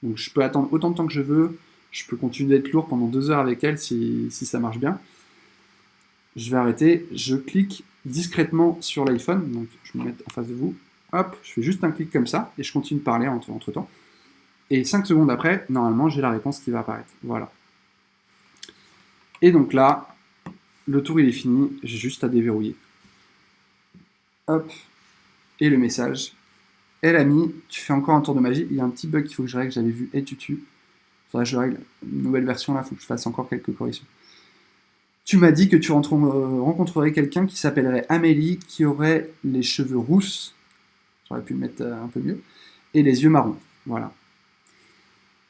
Donc, je peux attendre autant de temps que je veux, je peux continuer d'être lourd pendant 2 heures avec elle si ça marche bien. Je vais arrêter, je clique discrètement sur l'iPhone, donc je vais me mettre en face de vous. Hop, je fais juste un clic comme ça, et je continue de parler entre temps. Et 5 secondes après, normalement, j'ai la réponse qui va apparaître. Voilà. Et donc là, le tour il est fini, j'ai juste à déverrouiller. Hop, et le message. Elle a mis, tu fais encore un tour de magie, il y a un petit bug qu'il faut que je règle, j'avais vu, et Tutu. Faudrait que je règle une nouvelle version là, il faut que je fasse encore quelques corrections. Tu m'as dit que tu rencontrerais quelqu'un qui s'appellerait Amélie, qui aurait les cheveux rousses, j'aurais pu le mettre un peu mieux, et les yeux marrons. Voilà.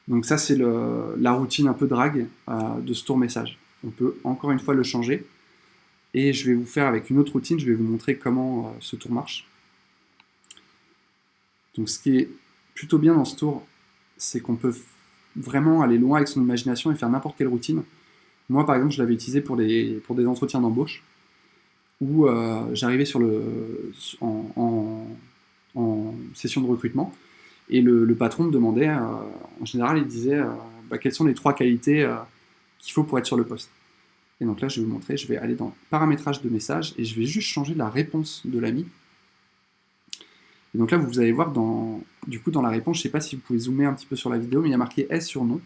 Donc ça, c'est la routine un peu drague de ce tour message. On peut encore une fois le changer. Et je vais vous faire avec une autre routine, je vais vous montrer comment ce tour marche. Donc ce qui est plutôt bien dans ce tour, c'est qu'on peut vraiment aller loin avec son imagination et faire n'importe quelle routine. Moi, par exemple, je l'avais utilisé pour des entretiens d'embauche, où j'arrivais en session de recrutement, et le patron me demandait, en général, il disait quelles sont les 3 qualités qu'il faut pour être sur le poste. Et donc là, je vais vous montrer, je vais aller dans paramétrage de message, et je vais juste changer la réponse de l'ami. Et donc là, vous allez voir, dans la réponse, je ne sais pas si vous pouvez zoomer un petit peu sur la vidéo, mais il y a marqué S sur nom.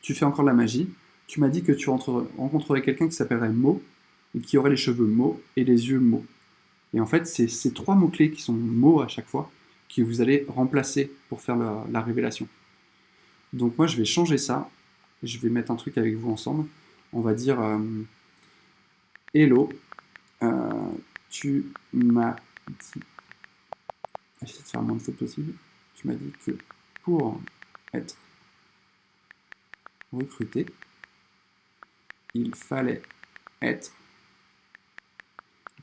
Tu fais encore de la magie. Tu m'as dit que tu rencontrerais quelqu'un qui s'appellerait Mo, et qui aurait les cheveux Mo et les yeux Mo. Et en fait, c'est ces 3 mots-clés qui sont Mo à chaque fois, que vous allez remplacer pour faire la révélation. Donc moi, je vais changer ça. Je vais mettre un truc avec vous ensemble. On va dire Hello, tu m'as dit... J'essaie de faire le moins de fautes possible. Tu m'as dit que pour être recruté, il fallait être...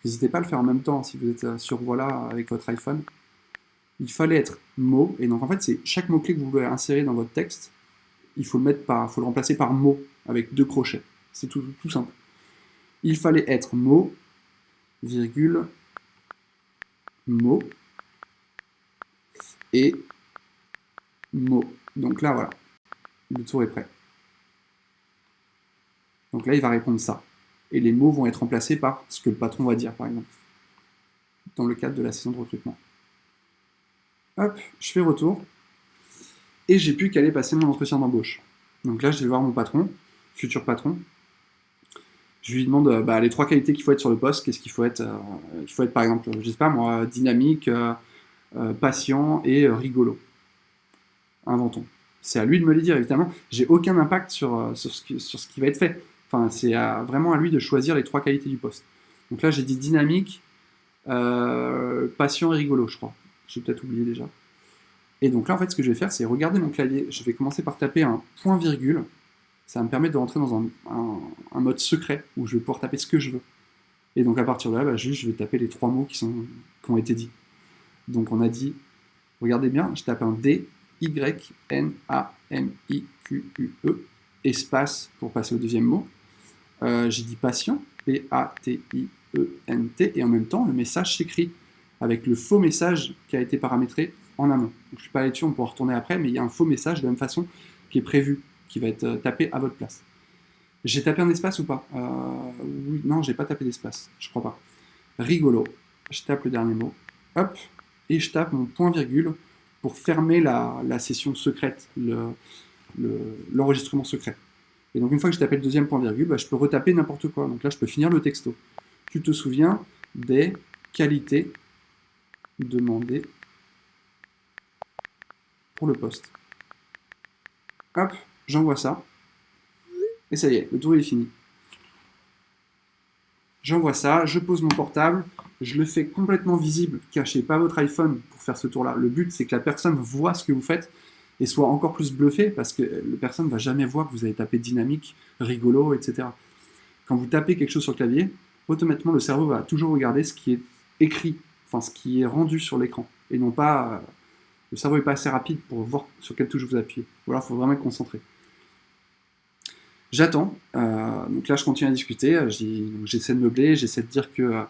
N'hésitez pas à le faire en même temps si vous êtes sur Voilà avec votre iPhone. Il fallait être mot, et donc en fait c'est chaque mot-clé que vous voulez insérer dans votre texte, il faut le remplacer par mot avec 2 crochets. C'est tout simple. Il fallait être mot, virgule, mot, et mot. Donc là, voilà, le tour est prêt. Donc là, il va répondre ça. Et les mots vont être remplacés par ce que le patron va dire, par exemple, dans le cadre de la session de recrutement. Hop, je fais retour, et j'ai plus qu'à aller passer mon entretien d'embauche. Donc là, je vais voir mon patron, futur patron. Je lui demande les 3 qualités qu'il faut être sur le poste. Qu'est-ce qu'il faut être il faut être par exemple, je sais pas moi, dynamique, patient et rigolo. Inventons. C'est à lui de me les dire, évidemment. J'ai aucun impact sur ce qui va être fait. Enfin, c'est vraiment à lui de choisir les 3 qualités du poste. Donc là, j'ai dit dynamique, patient et rigolo, je crois. J'ai peut-être oublié déjà. Et donc là, en fait, ce que je vais faire, c'est regarder mon clavier. Je vais commencer par taper un point-virgule. Ça va me permettre de rentrer dans un mode secret où je vais pouvoir taper ce que je veux. Et donc à partir de là, juste je vais taper les 3 mots qui ont été dits. Donc on a dit, regardez bien, je tape un D, Y, N, A, M, I, Q, U, E, espace pour passer au deuxième mot. J'ai dit patient, P, A, T, I, E, N, T, et en même temps, le message s'écrit avec le faux message qui a été paramétré en amont. Donc, je ne suis pas allé dessus, on pourra retourner après, mais il y a un faux message de la même façon qui est prévu, qui va être tapé à votre place. J'ai tapé un espace ou pas oui, non, j'ai pas tapé d'espace, je crois pas. Rigolo, je tape le dernier mot, hop, et je tape mon point-virgule pour fermer la session secrète, l'enregistrement secret. Et donc une fois que j'ai tapé le deuxième point-virgule, je peux retaper n'importe quoi. Donc là, je peux finir le texto. Tu te souviens des qualités demandées pour le poste. Hop, j'envoie ça. Et ça y est, le tour est fini. J'envoie ça, je pose mon portable, je le fais complètement visible, cachez pas votre iPhone pour faire ce tour-là. Le but, c'est que la personne voit ce que vous faites et soit encore plus bluffée parce que la personne ne va jamais voir que vous avez tapé dynamique, rigolo, etc. Quand vous tapez quelque chose sur le clavier, automatiquement le cerveau va toujours regarder ce qui est écrit, enfin ce qui est rendu sur l'écran. Et non pas... le cerveau n'est pas assez rapide pour voir sur quelle touche vous appuyez. Ou alors il faut vraiment être concentré. J'attends, donc là je continue à discuter, j'essaie de meubler, j'essaie de dire il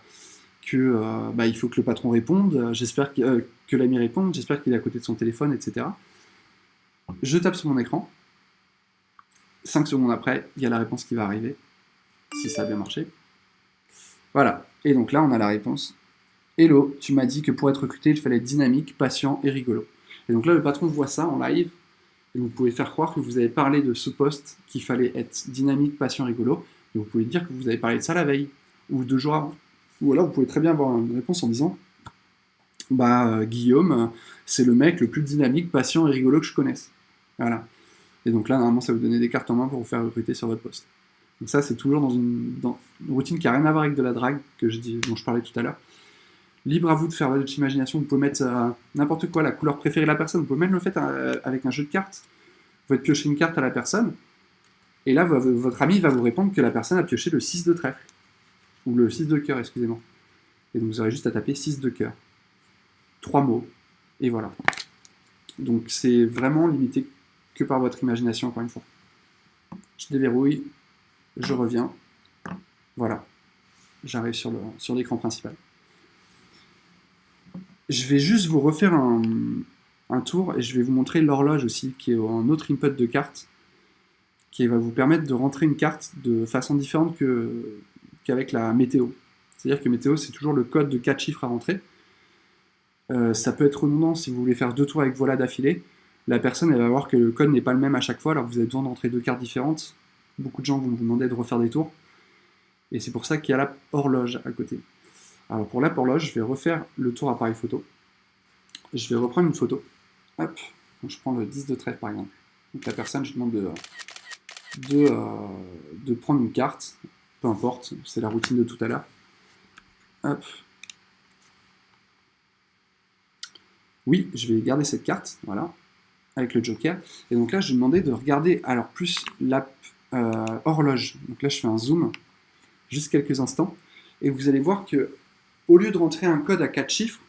faut que le patron réponde, j'espère que l'ami réponde, j'espère qu'il est à côté de son téléphone, etc. Je tape sur mon écran, 5 secondes après, il y a la réponse qui va arriver, si ça a bien marché. Voilà, et donc là on a la réponse. Hello, tu m'as dit que pour être recruté, il fallait être dynamique, patient et rigolo. Et donc là le patron voit ça en live, et vous pouvez faire croire que vous avez parlé de ce poste, qu'il fallait être dynamique, patient, rigolo, et vous pouvez dire que vous avez parlé de ça la veille, ou 2 jours avant. Ou alors vous pouvez très bien avoir une réponse en disant Guillaume, c'est le mec le plus dynamique, patient et rigolo que je connaisse. Voilà. Et donc là, normalement, ça va vous donner des cartes en main pour vous faire recruter sur votre poste. Donc ça, c'est toujours dans une routine qui n'a rien à voir avec de la drague, dont je parlais tout à l'heure. Libre à vous de faire votre imagination, vous pouvez mettre n'importe quoi, la couleur préférée de la personne, vous pouvez même le faire avec un jeu de cartes. Vous faites piocher une carte à la personne, et là, votre ami va vous répondre que la personne a pioché le 6 de trèfle, ou le 6 de cœur, excusez-moi. Et donc vous aurez juste à taper 6 de cœur. 3 mots, et voilà. Donc c'est vraiment limité que par votre imagination, encore une fois. Je déverrouille, je reviens, voilà. J'arrive sur l'écran principal. Je vais juste vous refaire un tour et je vais vous montrer l'horloge aussi, qui est un autre input de carte, qui va vous permettre de rentrer une carte de façon différente qu'avec la météo. C'est-à-dire que météo, c'est toujours le code de 4 chiffres à rentrer. Ça peut être redondant si vous voulez faire 2 tours avec voilà d'affilée. La personne, elle va voir que le code n'est pas le même à chaque fois, alors que vous avez besoin d'entrer 2 cartes différentes. Beaucoup de gens vont vous demander de refaire des tours. Et c'est pour ça qu'il y a la horloge à côté. Alors pour l'app horloge, je vais refaire le tour appareil photo. Je vais reprendre une photo. Hop, donc je prends le 10 de trèfle par exemple. Donc la personne, je demande de prendre une carte, peu importe, c'est la routine de tout à l'heure. Hop. Oui, je vais garder cette carte, voilà, avec le joker. Et donc là, je vais demander de regarder, alors plus l'app horloge. Donc là, je fais un zoom, juste quelques instants, et vous allez voir que au lieu de rentrer un code à 4 chiffres,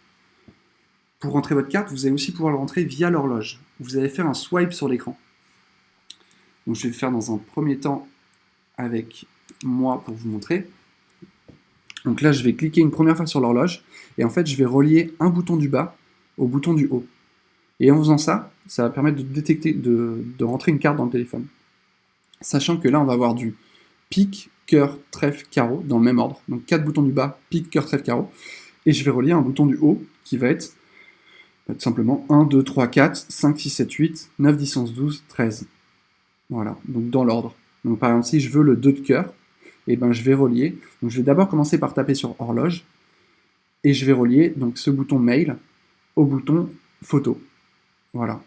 pour rentrer votre carte, vous allez aussi pouvoir le rentrer via l'horloge. Vous allez faire un swipe sur l'écran. Donc je vais le faire dans un premier temps avec moi pour vous montrer. Donc là, je vais cliquer une première fois sur l'horloge, et en fait, je vais relier un bouton du bas au bouton du haut. Et en faisant ça, ça va permettre de détecter, de rentrer une carte dans le téléphone. Sachant que là, on va avoir du pique, cœur, trèfle, carreau, dans le même ordre. Donc 4 boutons du bas, pique, cœur, trèfle, carreau. Et je vais relier un bouton du haut qui va être tout simplement 1, 2, 3, 4, 5, 6, 7, 8, 9, 10, 11, 12, 13. Voilà, donc dans l'ordre. Donc par exemple, si je veux le 2 de cœur, et ben je vais relier. Donc je vais d'abord commencer par taper sur horloge, et je vais relier donc ce bouton mail au bouton photo. Voilà.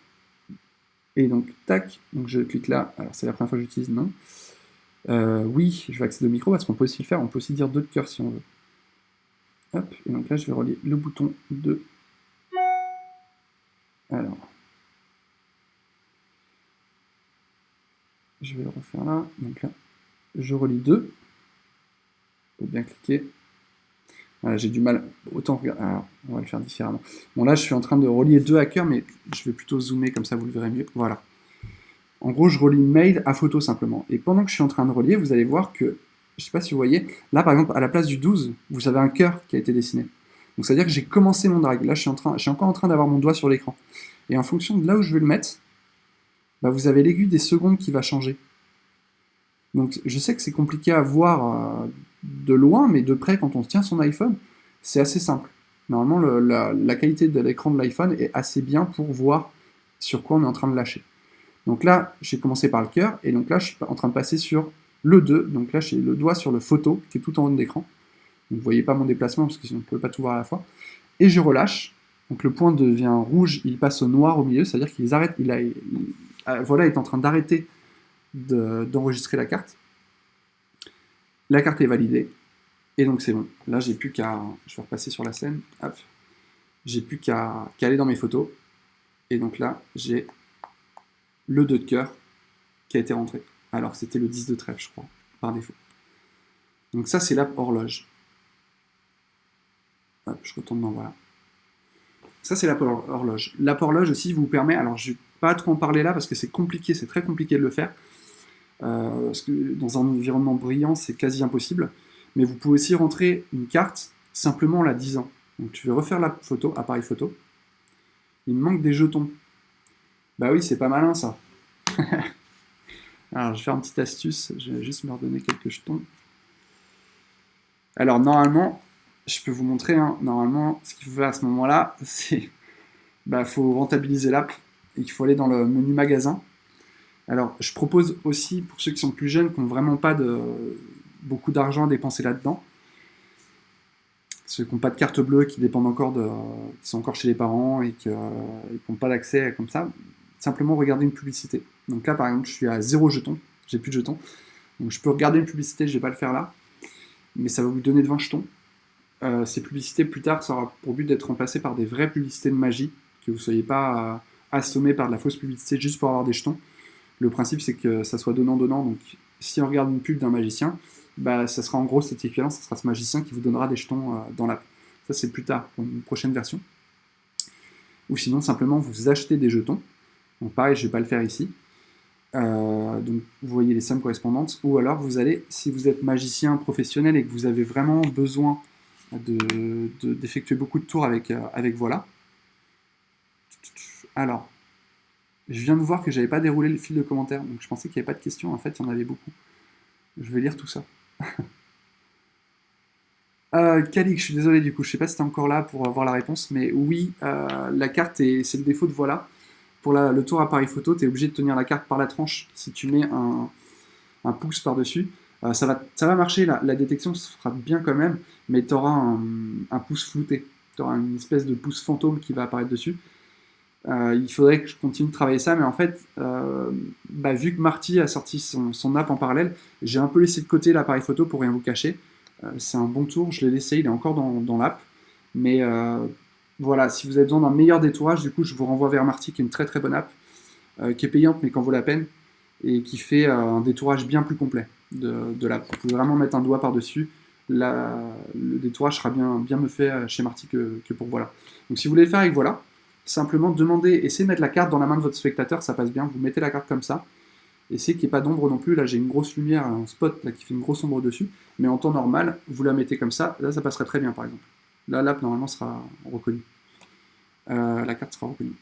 Et donc, tac, donc je clique là. Alors, c'est la première fois que j'utilise, non. Oui, je vais accéder au micro parce qu'on peut aussi le faire. On peut aussi dire d'autres cœurs si on veut. Hop, et donc là, je vais relier le bouton de. Alors. Je vais le refaire là. Donc là, je relie 2. Il faut bien cliquer. Voilà, j'ai du mal. Autant regarder. Alors, on va le faire différemment. Bon, là, je suis en train de relier 2 hackers, mais je vais plutôt zoomer, comme ça vous le verrez mieux. Voilà. En gros, je relie mail à photo simplement. Et pendant que je suis en train de relier, vous allez voir que, je ne sais pas si vous voyez, là par exemple, à la place du 12, vous avez un cœur qui a été dessiné. Donc ça veut dire que j'ai commencé mon drag. Là, je suis encore en train d'avoir mon doigt sur l'écran. Et en fonction de là où je vais le mettre, bah, vous avez l'aiguille des secondes qui va changer. Donc je sais que c'est compliqué à voir de loin, mais de près, quand on tient son iPhone, c'est assez simple. Normalement, la qualité de l'écran de l'iPhone est assez bien pour voir sur quoi on est en train de lâcher. Donc là, j'ai commencé par le cœur, et donc là, je suis en train de passer sur le 2. Donc là, j'ai le doigt sur le photo, qui est tout en haut de l'écran. Vous ne voyez pas mon déplacement, parce que sinon, on ne peut pas tout voir à la fois. Et je relâche. Donc le point devient rouge, il passe au noir au milieu, c'est-à-dire qu'il arrête, voilà, il est en train d'arrêter d'enregistrer la carte. La carte est validée, et donc c'est bon. Là, j'ai plus qu'à... Je vais repasser sur la scène. Hop. J'ai plus qu'à aller dans mes photos. Et donc là, j'ai le 2 de cœur qui a été rentré. Alors c'était le 10 de trèfle, je crois, par défaut. Donc ça, c'est l'app horloge. Hop, je retourne dans voilà. Ça, c'est l'app horloge. L'app horloge aussi vous permet, alors je ne vais pas trop en parler là parce que c'est compliqué, c'est très compliqué de le faire. Parce que dans un environnement brillant, c'est quasi impossible. Mais vous pouvez aussi rentrer une carte simplement en la disant. Donc tu veux refaire la photo, appareil photo. Il me manque des jetons. Bah oui, c'est pas malin ça. Alors, je vais faire une petite astuce. Je vais juste me redonner quelques jetons. Alors, normalement, je peux vous montrer. Hein, normalement, ce qu'il faut faire à ce moment-là, c'est... Bah, faut rentabiliser l'app. Il faut aller dans le menu magasin. Alors, je propose aussi, pour ceux qui sont plus jeunes, qui n'ont vraiment pas beaucoup d'argent à dépenser là-dedans, ceux qui n'ont pas de carte bleue, qui dépendent encore qui sont encore chez les parents et qui n'ont pas d'accès comme ça, simplement regarder une publicité. Donc là, par exemple, je suis à 0 jetons, j'ai plus de jetons. Donc je peux regarder une publicité, je ne vais pas le faire là, mais ça va vous donner de 20 jetons. Ces publicités, plus tard, ça aura pour but d'être remplacées par des vraies publicités de magie, que vous ne soyez pas assommé par de la fausse publicité juste pour avoir des jetons. Le principe, c'est que ça soit donnant-donnant. Donc si on regarde une pub d'un magicien, bah, ça sera en gros cet équivalent, ça sera ce magicien qui vous donnera des jetons dans l'app. Ça, c'est plus tard, pour une prochaine version. Ou sinon, simplement, vous achetez des jetons. Donc pareil, je ne vais pas le faire ici. Donc vous voyez les sommes correspondantes. Ou alors, vous allez, si vous êtes magicien professionnel et que vous avez vraiment besoin d'effectuer beaucoup de tours avec voilà. Alors, je viens de voir que j'avais pas déroulé le fil de commentaires, donc je pensais qu'il n'y avait pas de questions. En fait, il y en avait beaucoup. Je vais lire tout ça. Calix, je suis désolé du coup, je sais pas si t'es encore là pour avoir la réponse, mais oui, la carte, c'est le défaut de voilà. Pour le tour appareil photo, tu es obligé de tenir la carte par la tranche. Si tu mets un pouce par-dessus, ça va marcher, la détection se fera bien quand même, mais tu auras un pouce flouté. Tu auras une espèce de pouce fantôme qui va apparaître dessus. Il faudrait que je continue de travailler ça, mais en fait, vu que Marty a sorti son app en parallèle, j'ai un peu laissé de côté l'appareil photo pour rien vous cacher. C'est un bon tour, je l'ai laissé, il est encore dans l'app. Mais voilà, si vous avez besoin d'un meilleur détourage, du coup, je vous renvoie vers Marty, qui est une très très bonne app, qui est payante, mais qui en vaut la peine, et qui fait un détourage bien plus complet de l'app. Vous pouvez vraiment mettre un doigt par-dessus. Le détourage sera bien mieux fait chez Marty que pour voilà. Donc si vous voulez le faire avec voilà, simplement essayez de mettre la carte dans la main de votre spectateur, ça passe bien, vous mettez la carte comme ça, essayez qu'il n'y ait pas d'ombre non plus, là j'ai une grosse lumière, un spot là, qui fait une grosse ombre dessus, mais en temps normal, vous la mettez comme ça, là ça passerait très bien par exemple. Là l'app normalement sera reconnue. La carte sera reconnue.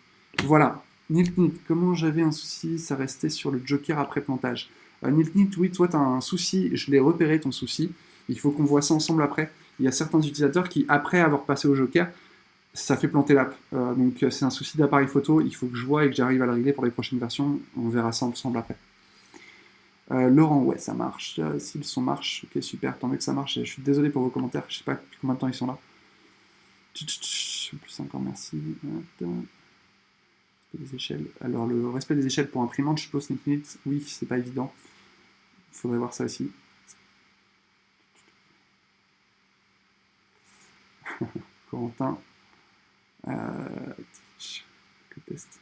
Voilà, Niltnit, comment j'avais un souci, ça restait sur le joker après plantage. Niltnit, oui, toi tu as un souci, je l'ai repéré ton souci, il faut qu'on voit ça ensemble après. Il y a certains utilisateurs qui, après avoir passé au joker, ça fait planter l'app. Donc c'est un souci d'appareil photo, il faut que je vois et que j'arrive à le régler pour les prochaines versions. On verra ça ensemble après. Laurent, ouais, ça marche. Si le son marche, ok, super, tant mieux que ça marche. Je suis désolé pour vos commentaires, je sais pas depuis combien de temps ils sont là. Plus encore, merci. Des échelles. Alors, le respect des échelles pour imprimante, je suppose, Nick, oui, c'est pas évident. Il faudrait voir ça aussi. Corentin. Que test.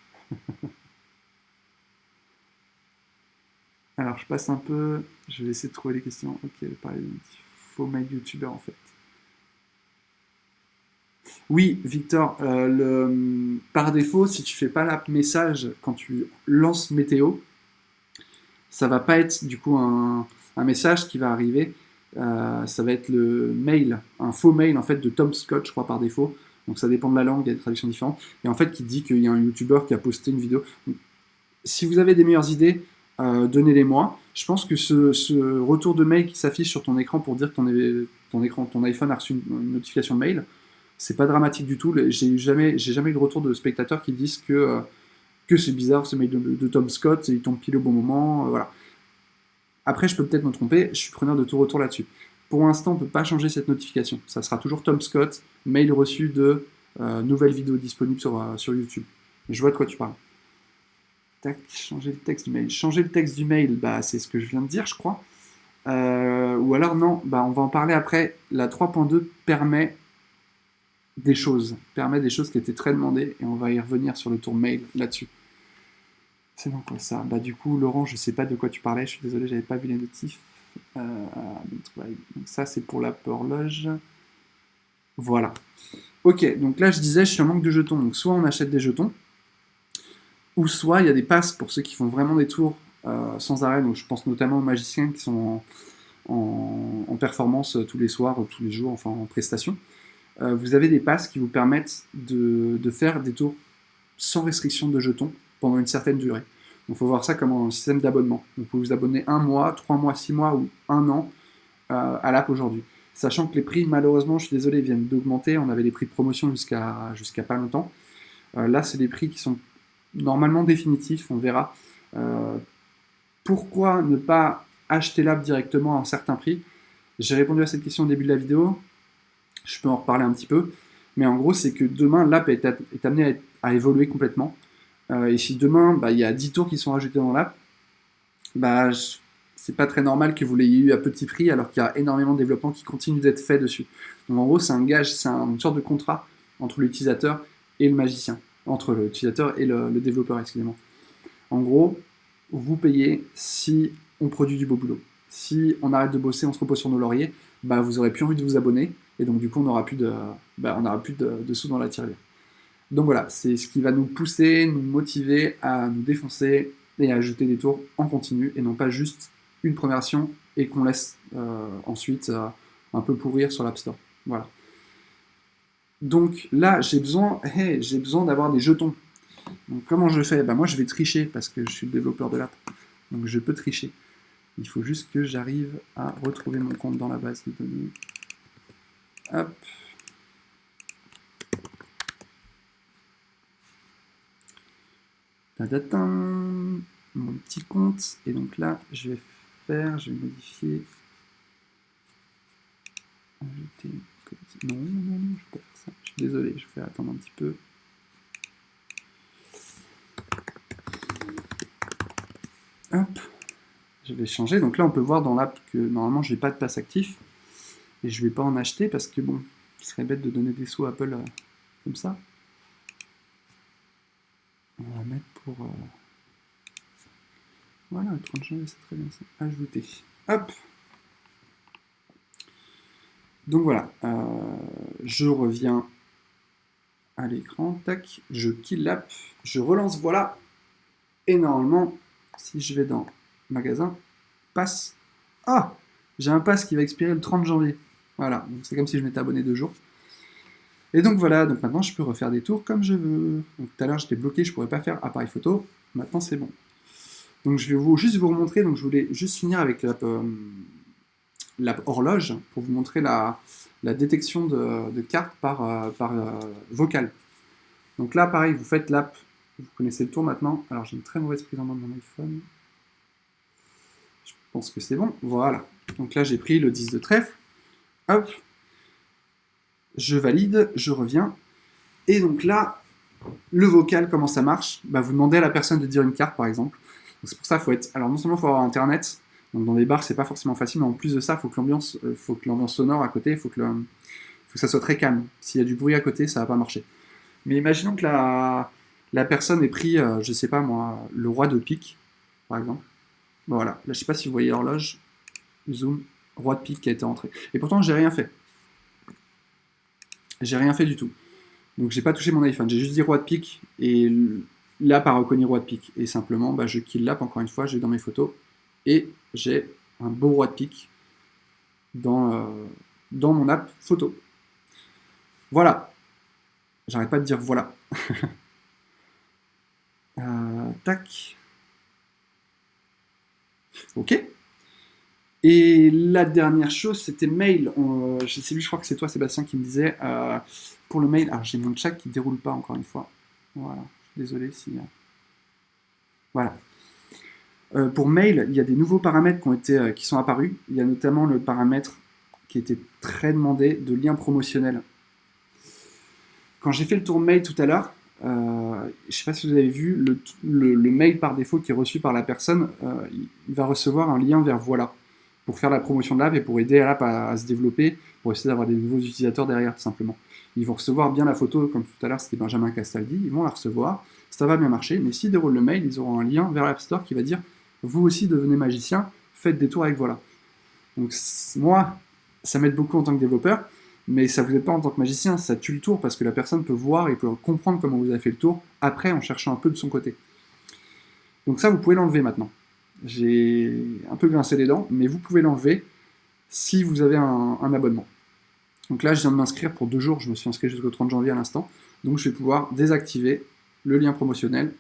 Alors, je passe un peu. Je vais essayer de trouver les questions. Ok, pareil, faux mail youtubeur en fait. Oui, Victor, par défaut, si tu fais pas l'app message quand tu lances météo, ça va pas être du coup un message qui va arriver. Ça va être le mail, un faux mail en fait de Tom Scott, je crois par défaut. Donc ça dépend de la langue, il y a des traductions différentes. Et en fait, qui dit qu'il y a un YouTuber qui a posté une vidéo. Donc, si vous avez des meilleures idées, donnez-les-moi. Je pense que ce retour de mail qui s'affiche sur ton écran pour dire que ton iPhone a reçu une notification de mail, c'est pas dramatique du tout. J'ai jamais eu de retour de spectateurs qui disent que c'est bizarre ce mail de Tom Scott, et il tombe pile au bon moment, voilà. Après, je peux peut-être me tromper, je suis preneur de tout retour là-dessus. Pour l'instant, on ne peut pas changer cette notification. Ça sera toujours Tom Scott, mail reçu de nouvelle vidéo disponible sur YouTube. Et je vois de quoi tu parles. Tac, changer le texte du mail. Changer le texte du mail, bah, c'est ce que je viens de dire, je crois. Ou alors, non, bah, on va en parler après. La 3.2 permet des choses qui étaient très demandées, et on va y revenir sur le tour mail là-dessus. C'est donc quoi ça? Bah du coup, Laurent, je sais pas de quoi tu parlais, je suis désolé, j'avais pas vu les notifs. Donc ça, c'est pour l'app horloge. Voilà. Ok, donc là, je disais, je suis en manque de jetons. Donc soit on achète des jetons, ou soit il y a des passes pour ceux qui font vraiment des tours sans arrêt. Donc je pense notamment aux magiciens qui sont en performance tous les soirs, ou tous les jours, enfin en prestation. Vous avez des passes qui vous permettent de faire des tours sans restriction de jetons pendant une certaine durée. Donc il faut voir ça comme un système d'abonnement. Vous pouvez vous abonner 1 mois, 3 mois, 6 mois ou 1 an à l'app aujourd'hui. Sachant que les prix, malheureusement, je suis désolé, viennent d'augmenter. On avait les prix de promotion jusqu'à pas longtemps. Là, c'est des prix qui sont normalement définitifs, on verra. Pourquoi ne pas acheter l'app directement à un certain prix? J'ai répondu à cette question au début de la vidéo. Je peux en reparler un petit peu. Mais en gros, c'est que demain, l'app est amenée à évoluer complètement. Et si demain, il y a 10 tours qui sont rajoutés dans l'app, c'est pas très normal que vous l'ayez eu à petit prix alors qu'il y a énormément de développement qui continue d'être fait dessus. Donc en gros, c'est un gage, c'est une sorte de contrat entre l'utilisateur et le magicien. Entre l'utilisateur et le développeur, excusez-moi. En gros, vous payez si on produit du beau boulot. Si on arrête de bosser, on se repose sur nos lauriers, vous aurez plus envie de vous abonner, et donc du coup on n'aura plus de sous dans la tirelire. Donc voilà, c'est ce qui va nous pousser, nous motiver à nous défoncer et à jeter des tours en continu, et non pas juste une première action et qu'on laisse ensuite un peu pourrir sur l'App Store. Voilà. Donc là, j'ai besoin d'avoir des jetons. Donc comment je fais? Moi je vais tricher parce que je suis le développeur de l'app. Donc je peux tricher. Il faut juste que j'arrive à retrouver mon compte dans la base de données. Hop. Tadatin, mon petit compte. Et donc là, je vais modifier. Ajouter. Non, je peux faire ça. Je suis désolé, je vais attendre un petit peu. Hop. Je vais changer. Donc là, on peut voir dans l'app que normalement, je n'ai pas de pass actif. Et je ne vais pas en acheter parce que bon, ce serait bête de donner des sous à Apple comme ça. On va mettre pour... Voilà, 30 janvier, c'est très bien ça. Ajouter. Hop. Donc voilà. Je reviens à l'écran. Tac. Je kill l'app. Je relance, voilà. Et normalement, si je vais dans magasin, passe. Ah, j'ai un pass qui va expirer le 30 janvier. Voilà, donc c'est comme si je m'étais abonné 2 jours. Et donc voilà, donc maintenant je peux refaire des tours comme je veux. Donc tout à l'heure j'étais bloqué, je ne pourrais pas faire appareil photo. Maintenant c'est bon. Donc je vais juste vous remontrer, donc je voulais juste finir avec l'app horloge pour vous montrer la détection de cartes par vocal. Donc là pareil, vous faites l'app, vous connaissez le tour maintenant. Alors j'ai une très mauvaise prise en main de mon iPhone. Je pense que c'est bon. Voilà. Donc là, j'ai pris le 10 de trèfle. Hop. Je valide, je reviens. Et donc là, le vocal, comment ça marche? Bah, vous demandez à la personne de dire une carte, par exemple. Donc c'est pour ça qu'il faut être... Alors non seulement il faut avoir Internet, donc dans des bars, c'est pas forcément facile, mais en plus de ça, il faut que l'ambiance sonore à côté, il faut que ça soit très calme. S'il y a du bruit à côté, ça va pas marcher. Mais imaginons que la personne ait pris, je sais pas moi, le roi de pique, par exemple. Bon, voilà, là je sais pas si vous voyez l'horloge, zoom, roi de pique qui a été entré. Et pourtant, j'ai rien fait. J'ai rien fait du tout. Donc j'ai pas touché mon iPhone, j'ai juste dit roi de pique, et l'app a reconnu roi de pique. Et simplement, bah, je kill l'app encore une fois, je vais dans mes photos, et j'ai un beau roi de pique dans mon app photo. Voilà. J'arrête pas de dire voilà. Tac. Ok. Et la dernière chose, c'était mail. Je crois que c'est toi, Sébastien, qui me disait pour le mail. Alors j'ai mon chat qui déroule pas encore une fois. Voilà. Désolé si. Voilà. Pour mail, il y a des nouveaux paramètres qui sont apparus. Il y a notamment le paramètre qui était très demandé de lien promotionnel. Quand j'ai fait le tour mail tout à l'heure, je ne sais pas si vous avez vu, le mail par défaut qui est reçu par la personne, il va recevoir un lien vers Voilà, pour faire la promotion de l'app et pour aider l'app à se développer, pour essayer d'avoir des nouveaux utilisateurs derrière, tout simplement. Ils vont recevoir bien la photo, comme tout à l'heure, c'était Benjamin Castaldi, ils vont la recevoir, ça va bien marcher, mais s'ils déroulent le mail, ils auront un lien vers l'App Store qui va dire « Vous aussi devenez magicien, faites des tours avec Voilà ». Donc moi, ça m'aide beaucoup en tant que développeur, mais ça vous aide pas en tant que magicien, ça tue le tour parce que la personne peut voir et peut comprendre comment vous avez fait le tour après en cherchant un peu de son côté. Donc ça, vous pouvez l'enlever maintenant. J'ai un peu grincé les dents, mais vous pouvez l'enlever si vous avez un abonnement. Donc là, je viens de m'inscrire pour 2 jours, je me suis inscrit jusqu'au 30 janvier à l'instant, donc je vais pouvoir désactiver le lien promotionnel.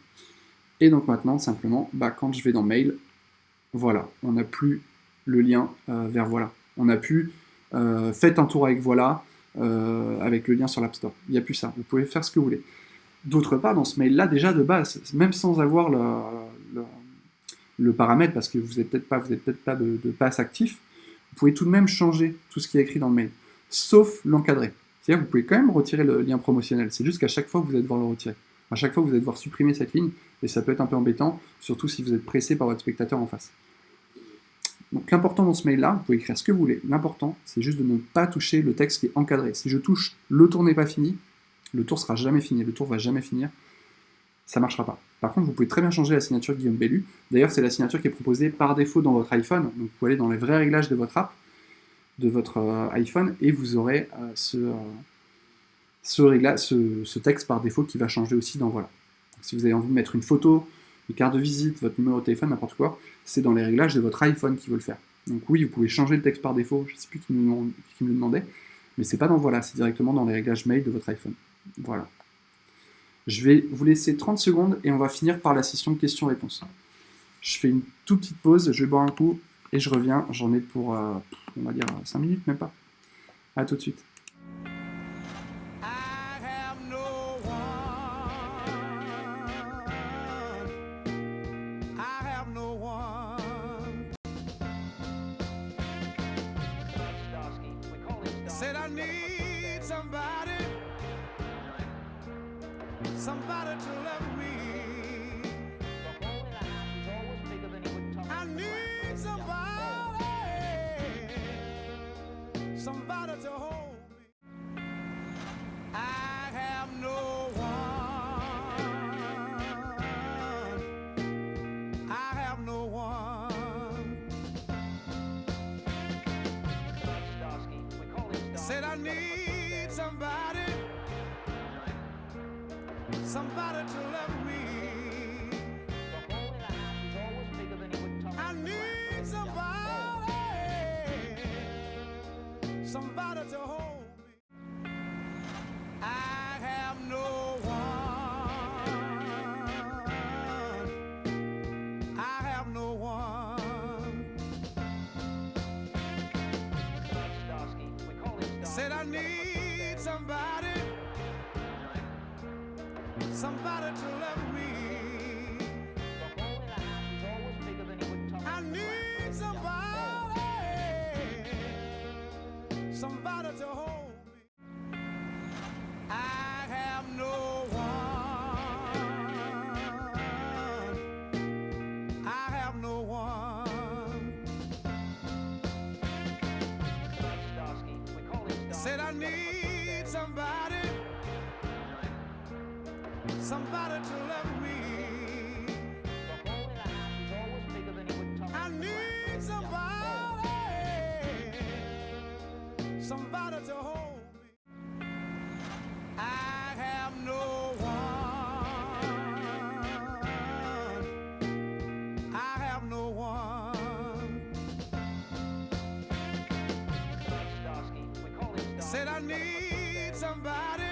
Et donc maintenant, simplement, quand je vais dans Mail, voilà, on n'a plus le lien vers Voilà. On n'a plus faites un tour avec Voilà, avec le lien sur l'App Store. Il n'y a plus ça, vous pouvez faire ce que vous voulez. D'autre part, dans ce mail-là, déjà de base, même sans avoir le paramètre, parce que vous n'êtes peut-être pas de passe actif, vous pouvez tout de même changer tout ce qui est écrit dans le mail, sauf l'encadrer. C'est-à-dire que vous pouvez quand même retirer le lien promotionnel, c'est juste qu'à chaque fois, vous allez devoir le retirer. À chaque fois, vous allez devoir supprimer cette ligne, et ça peut être un peu embêtant, surtout si vous êtes pressé par votre spectateur en face. Donc l'important dans ce mail-là, vous pouvez écrire ce que vous voulez. L'important, c'est juste de ne pas toucher le texte qui est encadré. Si je touche « le tour n'est pas fini », le tour sera jamais fini, le tour va jamais finir, ça ne marchera pas. Par contre, vous pouvez très bien changer la signature Guillaume Bellu. D'ailleurs, c'est la signature qui est proposée par défaut dans votre iPhone. Donc vous pouvez aller dans les vrais réglages de votre app, de votre iPhone, et vous aurez ce texte par défaut qui va changer aussi dans Voilà. Donc, si vous avez envie de mettre une photo, une carte de visite, votre numéro de téléphone, n'importe quoi, c'est dans les réglages de votre iPhone qui veut le faire. Donc oui, vous pouvez changer le texte par défaut, je ne sais plus qui me le demandait, mais c'est pas dans Voilà, c'est directement dans les réglages mail de votre iPhone. Voilà. Je vais vous laisser 30 secondes et on va finir par la session questions-réponses. Je fais une toute petite pause, je vais boire un coup et je reviens, j'en ai pour, on va dire, 5 minutes, même pas. À tout de suite. Said I need somebody to love me. I need somebody to hold me. I have no one. I have no one. Said I need somebody to love me. I need somebody to hold me. I have no one. I have no one. Said I need somebody to love me. I need somebody. somebody to love me. I need somebody to hold me. I have no one. I have no one. Said I need somebody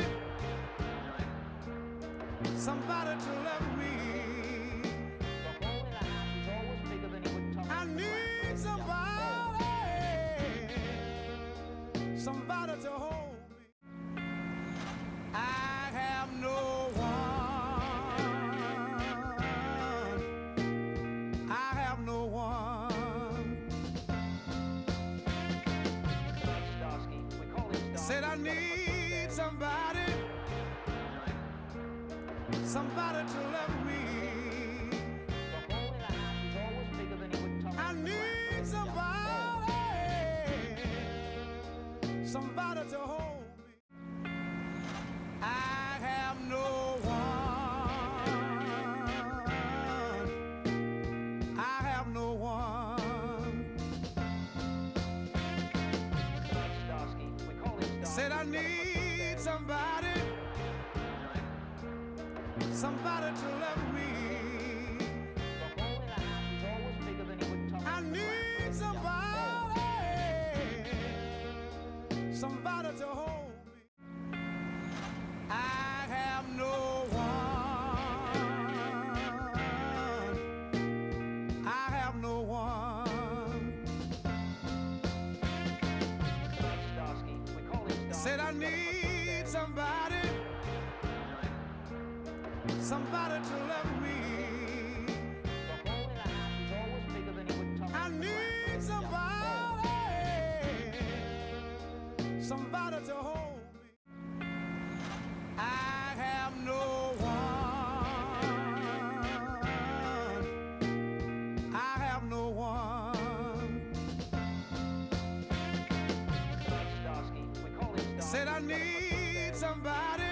to love me. I need somebody to hold me. I have no one. I have no one. Said I need somebody to love me. I need somebody to hold me. I have no one. I have no one. Said I need somebody to love me. I need somebody to hold me. I have no one. I have no one. Said I need somebody to love me. I need somebody to hold me. I have no one. I have no one. Said I need somebody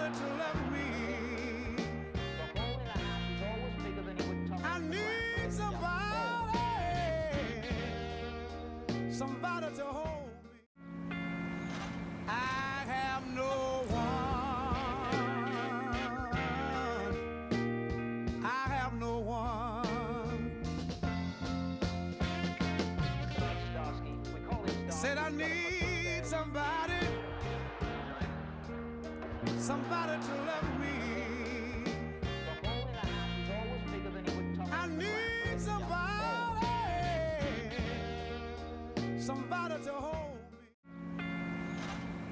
to love me. I need somebody to hold me. I have no one. I have no one. Said I need somebody to love me. I need somebody to hold me.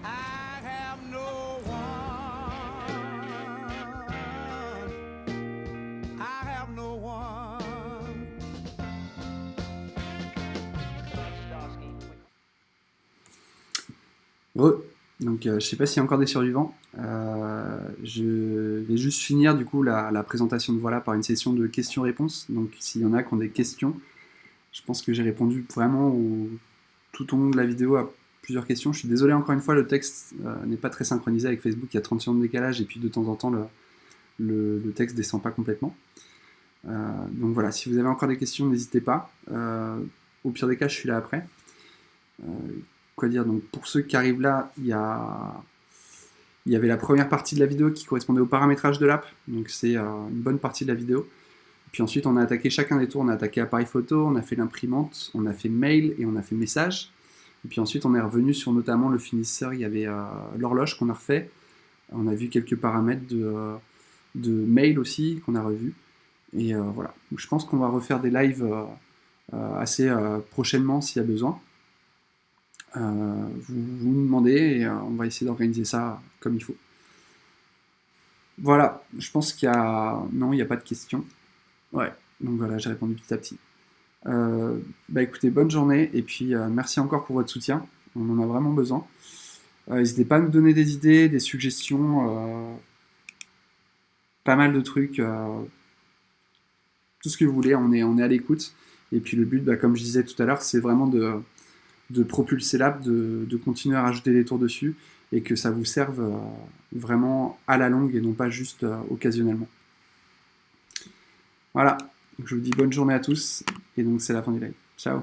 I have no one. I have no one. Donc je sais pas s'il y a encore des survivants. Je vais juste finir du coup la présentation de Voilà par une session de questions-réponses. Donc s'il y en a qui ont des questions, je pense que j'ai répondu vraiment tout au long de la vidéo à plusieurs questions. Je suis désolé encore une fois, le texte n'est pas très synchronisé avec Facebook, il y a 30 secondes de décalage et puis de temps en temps le texte descend pas complètement. Donc voilà, si vous avez encore des questions, n'hésitez pas. Au pire des cas, je suis là après. Quoi dire, donc pour ceux qui arrivent là, il y avait la première partie de la vidéo qui correspondait au paramétrage de l'app, donc c'est une bonne partie de la vidéo. Puis ensuite, on a attaqué chacun des tours. On a attaqué appareil photo, on a fait l'imprimante, on a fait mail et on a fait message. Et puis ensuite, on est revenu sur notamment le finisseur. Il y avait l'horloge qu'on a refait. On a vu quelques paramètres de mail aussi qu'on a revu. Et voilà. Donc, je pense qu'on va refaire des lives assez prochainement s'il y a besoin. Vous me demandez et on va essayer d'organiser ça comme il faut. Voilà. Je pense qu'il y a... Non, il n'y a pas de questions. Ouais, donc voilà, j'ai répondu petit à petit. Écoutez, bonne journée, et puis merci encore pour votre soutien, on en a vraiment besoin. N'hésitez pas à nous donner des idées, des suggestions, pas mal de trucs, tout ce que vous voulez, on est à l'écoute. Et puis le but, comme je disais tout à l'heure, c'est vraiment de de propulser l'app, de continuer à rajouter des tours dessus et que ça vous serve vraiment à la longue et non pas juste occasionnellement. Voilà, donc je vous dis bonne journée à tous et donc c'est la fin du live. Ciao.